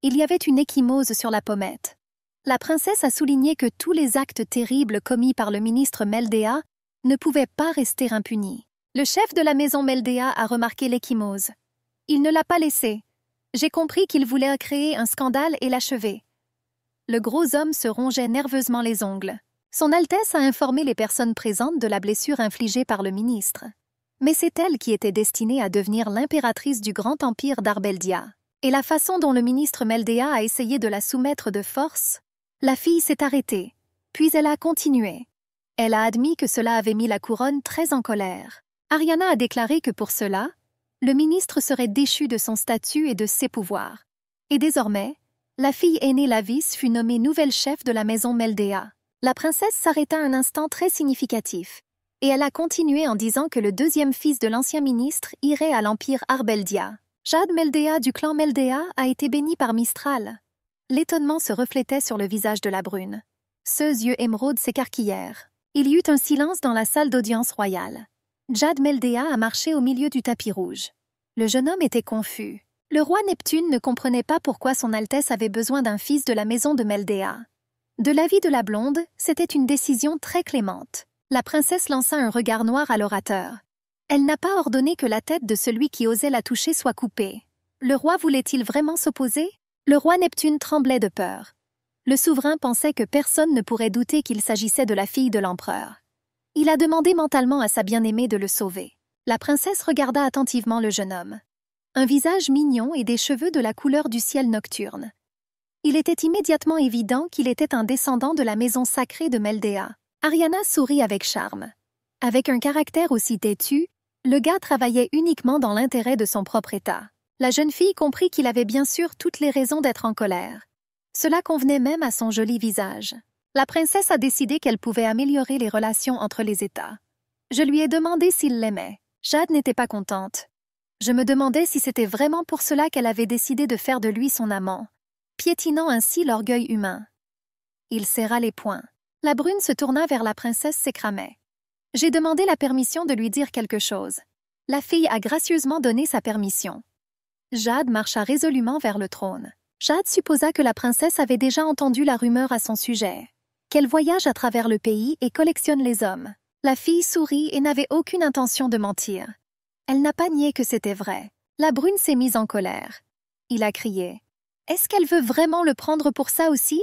Il y avait une échymose sur la pommette. La princesse a souligné que tous les actes terribles commis par le ministre Meldea ne pouvaient pas rester impunis. Le chef de la maison Meldea a remarqué l'échymose. Il ne l'a pas laissée. J'ai compris qu'il voulait créer un scandale et l'achever. Le gros homme se rongeait nerveusement les ongles. Son Altesse a informé les personnes présentes de la blessure infligée par le ministre. Mais c'est elle qui était destinée à devenir l'impératrice du grand empire d'Arbeldia. Et la façon dont le ministre Meldea a essayé de la soumettre de force, la fille s'est arrêtée, puis elle a continué. Elle a admis que cela avait mis la couronne très en colère. Ariana a déclaré que pour cela, le ministre serait déchu de son statut et de ses pouvoirs. Et désormais, la fille aînée Lavis fut nommée nouvelle chef de la maison Meldea. La princesse s'arrêta un instant très significatif, et elle a continué en disant que le deuxième fils de l'ancien ministre irait à l'empire Arbeldia. Jade Meldea du clan Meldea a été béni par Mistral. L'étonnement se reflétait sur le visage de la brune. Ses yeux émeraudes s'écarquillèrent. Il y eut un silence dans la salle d'audience royale. Jade Meldea a marché au milieu du tapis rouge. Le jeune homme était confus. Le roi Neptune ne comprenait pas pourquoi son Altesse avait besoin d'un fils de la maison de Meldea. De l'avis de la blonde, c'était une décision très clémente. La princesse lança un regard noir à l'orateur. Elle n'a pas ordonné que la tête de celui qui osait la toucher soit coupée. Le roi voulait-il vraiment s'opposer? Le roi Neptune tremblait de peur. Le souverain pensait que personne ne pourrait douter qu'il s'agissait de la fille de l'empereur. Il a demandé mentalement à sa bien-aimée de le sauver. La princesse regarda attentivement le jeune homme. Un visage mignon et des cheveux de la couleur du ciel nocturne. Il était immédiatement évident qu'il était un descendant de la maison sacrée de Meldea. Ariana sourit avec charme. Avec un caractère aussi têtu, le gars travaillait uniquement dans l'intérêt de son propre état. La jeune fille comprit qu'il avait bien sûr toutes les raisons d'être en colère. Cela convenait même à son joli visage. La princesse a décidé qu'elle pouvait améliorer les relations entre les États. Je lui ai demandé s'il l'aimait. Jade n'était pas contente. Je me demandais si c'était vraiment pour cela qu'elle avait décidé de faire de lui son amant, piétinant ainsi l'orgueil humain. Il serra les poings. La brune se tourna vers la princesse s'écramait. J'ai demandé la permission de lui dire quelque chose. La fille a gracieusement donné sa permission. Jade marcha résolument vers le trône. Jade supposa que la princesse avait déjà entendu la rumeur à son sujet, qu'elle voyage à travers le pays et collectionne les hommes. La fille sourit et n'avait aucune intention de mentir. Elle n'a pas nié que c'était vrai. La brune s'est mise en colère. Il a crié. « Est-ce qu'elle veut vraiment le prendre pour ça aussi ?»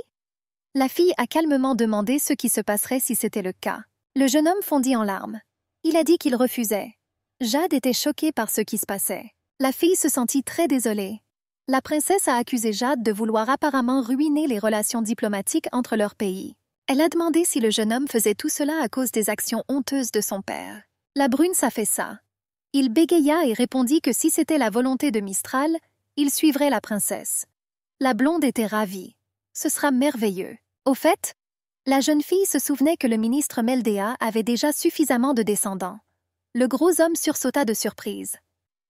La fille a calmement demandé ce qui se passerait si c'était le cas. Le jeune homme fondit en larmes. Il a dit qu'il refusait. Jade était choquée par ce qui se passait. La fille se sentit très désolée. La princesse a accusé Jade de vouloir apparemment ruiner les relations diplomatiques entre leurs pays. Elle a demandé si le jeune homme faisait tout cela à cause des actions honteuses de son père. La brune s'affaissa. Il bégaya et répondit que si c'était la volonté de Mistral, il suivrait la princesse. La blonde était ravie. Ce sera merveilleux. Au fait, la jeune fille se souvenait que le ministre Meldea avait déjà suffisamment de descendants. Le gros homme sursauta de surprise.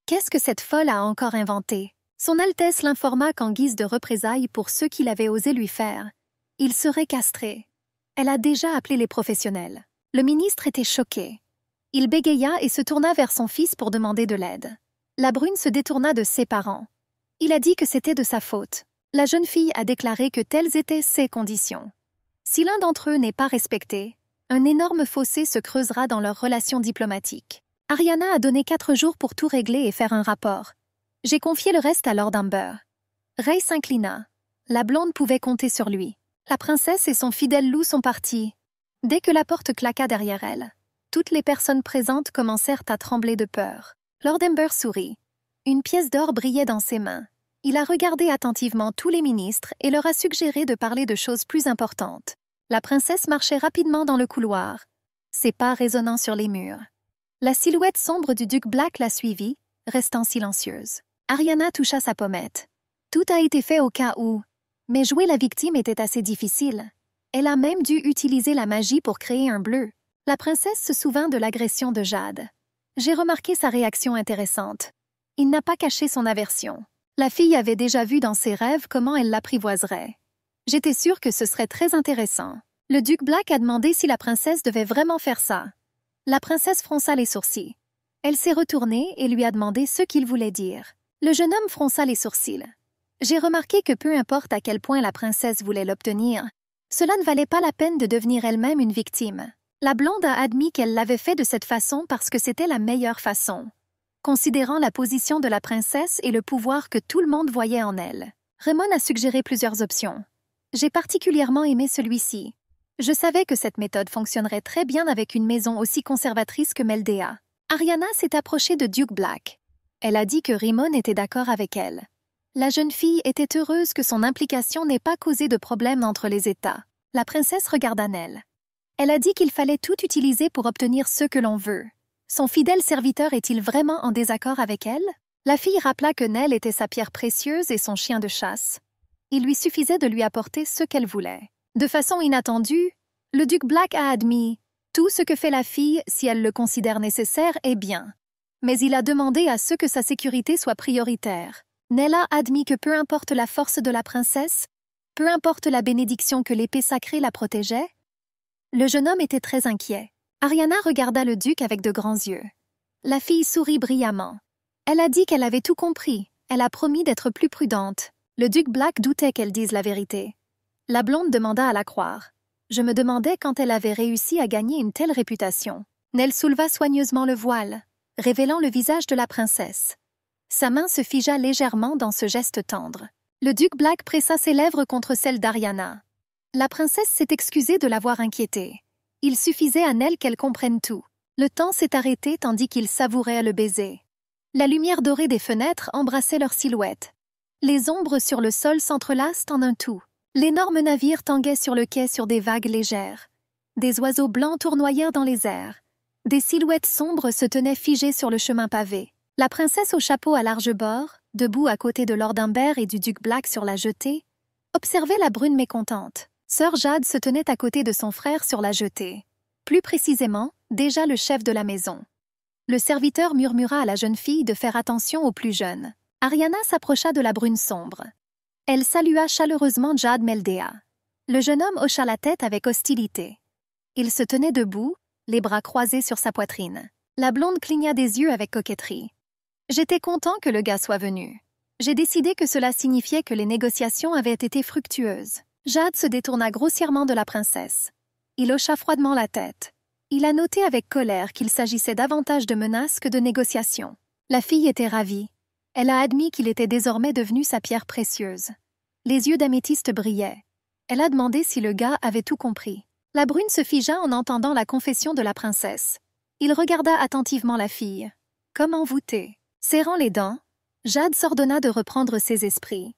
Qu'est-ce que cette folle a encore inventé? Son Altesse l'informa qu'en guise de représailles pour ceux qu'il avait osé lui faire, il serait castré. Elle a déjà appelé les professionnels. Le ministre était choqué. Il bégaya et se tourna vers son fils pour demander de l'aide. La brune se détourna de ses parents. Il a dit que c'était de sa faute. La jeune fille a déclaré que telles étaient ses conditions. Si l'un d'entre eux n'est pas respecté, un énorme fossé se creusera dans leurs relations diplomatiques. Ariana a donné 4 jours pour tout régler et faire un rapport. J'ai confié le reste à Lord Amber. Ray s'inclina. La blonde pouvait compter sur lui. La princesse et son fidèle loup sont partis. Dès que la porte claqua derrière elle, toutes les personnes présentes commencèrent à trembler de peur. Lord Amber sourit. Une pièce d'or brillait dans ses mains. Il a regardé attentivement tous les ministres et leur a suggéré de parler de choses plus importantes. La princesse marchait rapidement dans le couloir, ses pas résonnant sur les murs. La silhouette sombre du duc Black la suivit, restant silencieuse. Ariana toucha sa pommette. Tout a été fait au cas où, mais jouer la victime était assez difficile. Elle a même dû utiliser la magie pour créer un bleu. La princesse se souvint de l'agression de Jade. J'ai remarqué sa réaction intéressante. Il n'a pas caché son aversion. La fille avait déjà vu dans ses rêves comment elle l'apprivoiserait. J'étais sûre que ce serait très intéressant. Le duc Black a demandé si la princesse devait vraiment faire ça. La princesse fronça les sourcils. Elle s'est retournée et lui a demandé ce qu'il voulait dire. Le jeune homme fronça les sourcils. J'ai remarqué que peu importe à quel point la princesse voulait l'obtenir, cela ne valait pas la peine de devenir elle-même une victime. La blonde a admis qu'elle l'avait fait de cette façon parce que c'était la meilleure façon, considérant la position de la princesse et le pouvoir que tout le monde voyait en elle. Raymond a suggéré plusieurs options. J'ai particulièrement aimé celui-ci. Je savais que cette méthode fonctionnerait très bien avec une maison aussi conservatrice que Meldea. Ariana s'est approchée de Duke Black. Elle a dit que Raymond était d'accord avec elle. La jeune fille était heureuse que son implication n'ait pas causé de problème entre les États. La princesse regarda Nell. Elle a dit qu'il fallait tout utiliser pour obtenir ce que l'on veut. Son fidèle serviteur est-il vraiment en désaccord avec elle? La fille rappela que Nell était sa pierre précieuse et son chien de chasse. Il lui suffisait de lui apporter ce qu'elle voulait. De façon inattendue, Le duc Black a admis « Tout ce que fait la fille, si elle le considère nécessaire, est bien. » Mais il a demandé à ce que sa sécurité soit prioritaire. Nella admit que peu importe la force de la princesse, peu importe la bénédiction que l'épée sacrée la protégeait, le jeune homme était très inquiet. Ariana regarda le duc avec de grands yeux. La fille sourit brillamment. Elle a dit qu'elle avait tout compris. Elle a promis d'être plus prudente. Le duc Black doutait qu'elle dise la vérité. La blonde demanda à la croire. Je me demandais quand elle avait réussi à gagner une telle réputation. Nell souleva soigneusement le voile, révélant le visage de la princesse. Sa main se figea légèrement dans ce geste tendre. Le duc Black pressa ses lèvres contre celles d'Ariana. La princesse s'est excusée de l'avoir inquiétée. Il suffisait à Nell qu'elle comprenne tout. Le temps s'est arrêté tandis qu'il savourait le baiser. La lumière dorée des fenêtres embrassait leurs silhouettes. Les ombres sur le sol s'entrelacent en un tout. L'énorme navire tanguait sur le quai sur des vagues légères. Des oiseaux blancs tournoyèrent dans les airs. Des silhouettes sombres se tenaient figées sur le chemin pavé. La princesse au chapeau à large bord, debout à côté de Lord Humbert et du duc Black sur la jetée, observait la brune mécontente. Sœur Jade se tenait à côté de son frère sur la jetée. Plus précisément, déjà le chef de la maison. Le serviteur murmura à la jeune fille de faire attention aux plus jeunes. Ariana s'approcha de la brune sombre. Elle salua chaleureusement Jade Meldea. Le jeune homme hocha la tête avec hostilité. Il se tenait debout, les bras croisés sur sa poitrine. La blonde cligna des yeux avec coquetterie. « J'étais content que le gars soit venu. J'ai décidé que cela signifiait que les négociations avaient été fructueuses. » Jade se détourna grossièrement de la princesse. Il hocha froidement la tête. Il a noté avec colère qu'il s'agissait davantage de menaces que de négociations. La fille était ravie. Elle a admis qu'il était désormais devenu sa pierre précieuse. Les yeux d'améthyste brillaient. Elle a demandé si le gars avait tout compris. La brune se figea en entendant la confession de la princesse. Il regarda attentivement la fille. Comme envoûté. Serrant les dents, Jade s'ordonna de reprendre ses esprits.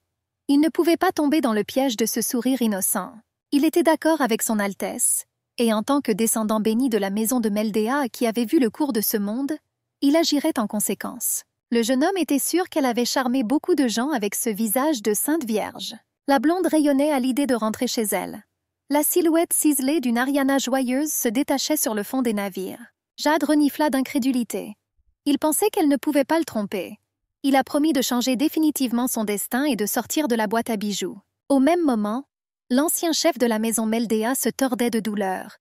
Il ne pouvait pas tomber dans le piège de ce sourire innocent. Il était d'accord avec son Altesse, et en tant que descendant béni de la maison de Meldea qui avait vu le cours de ce monde, il agirait en conséquence. Le jeune homme était sûr qu'elle avait charmé beaucoup de gens avec ce visage de Sainte Vierge. La blonde rayonnait à l'idée de rentrer chez elle. La silhouette ciselée d'une Ariana joyeuse se détachait sur le fond des navires. Jade renifla d'incrédulité. Il pensait qu'elle ne pouvait pas le tromper. Il a promis de changer définitivement son destin et de sortir de la boîte à bijoux. Au même moment, l'ancien chef de la maison Meldea se tordait de douleur.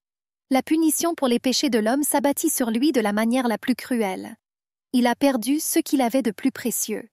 La punition pour les péchés de l'homme s'abattit sur lui de la manière la plus cruelle. Il a perdu ce qu'il avait de plus précieux.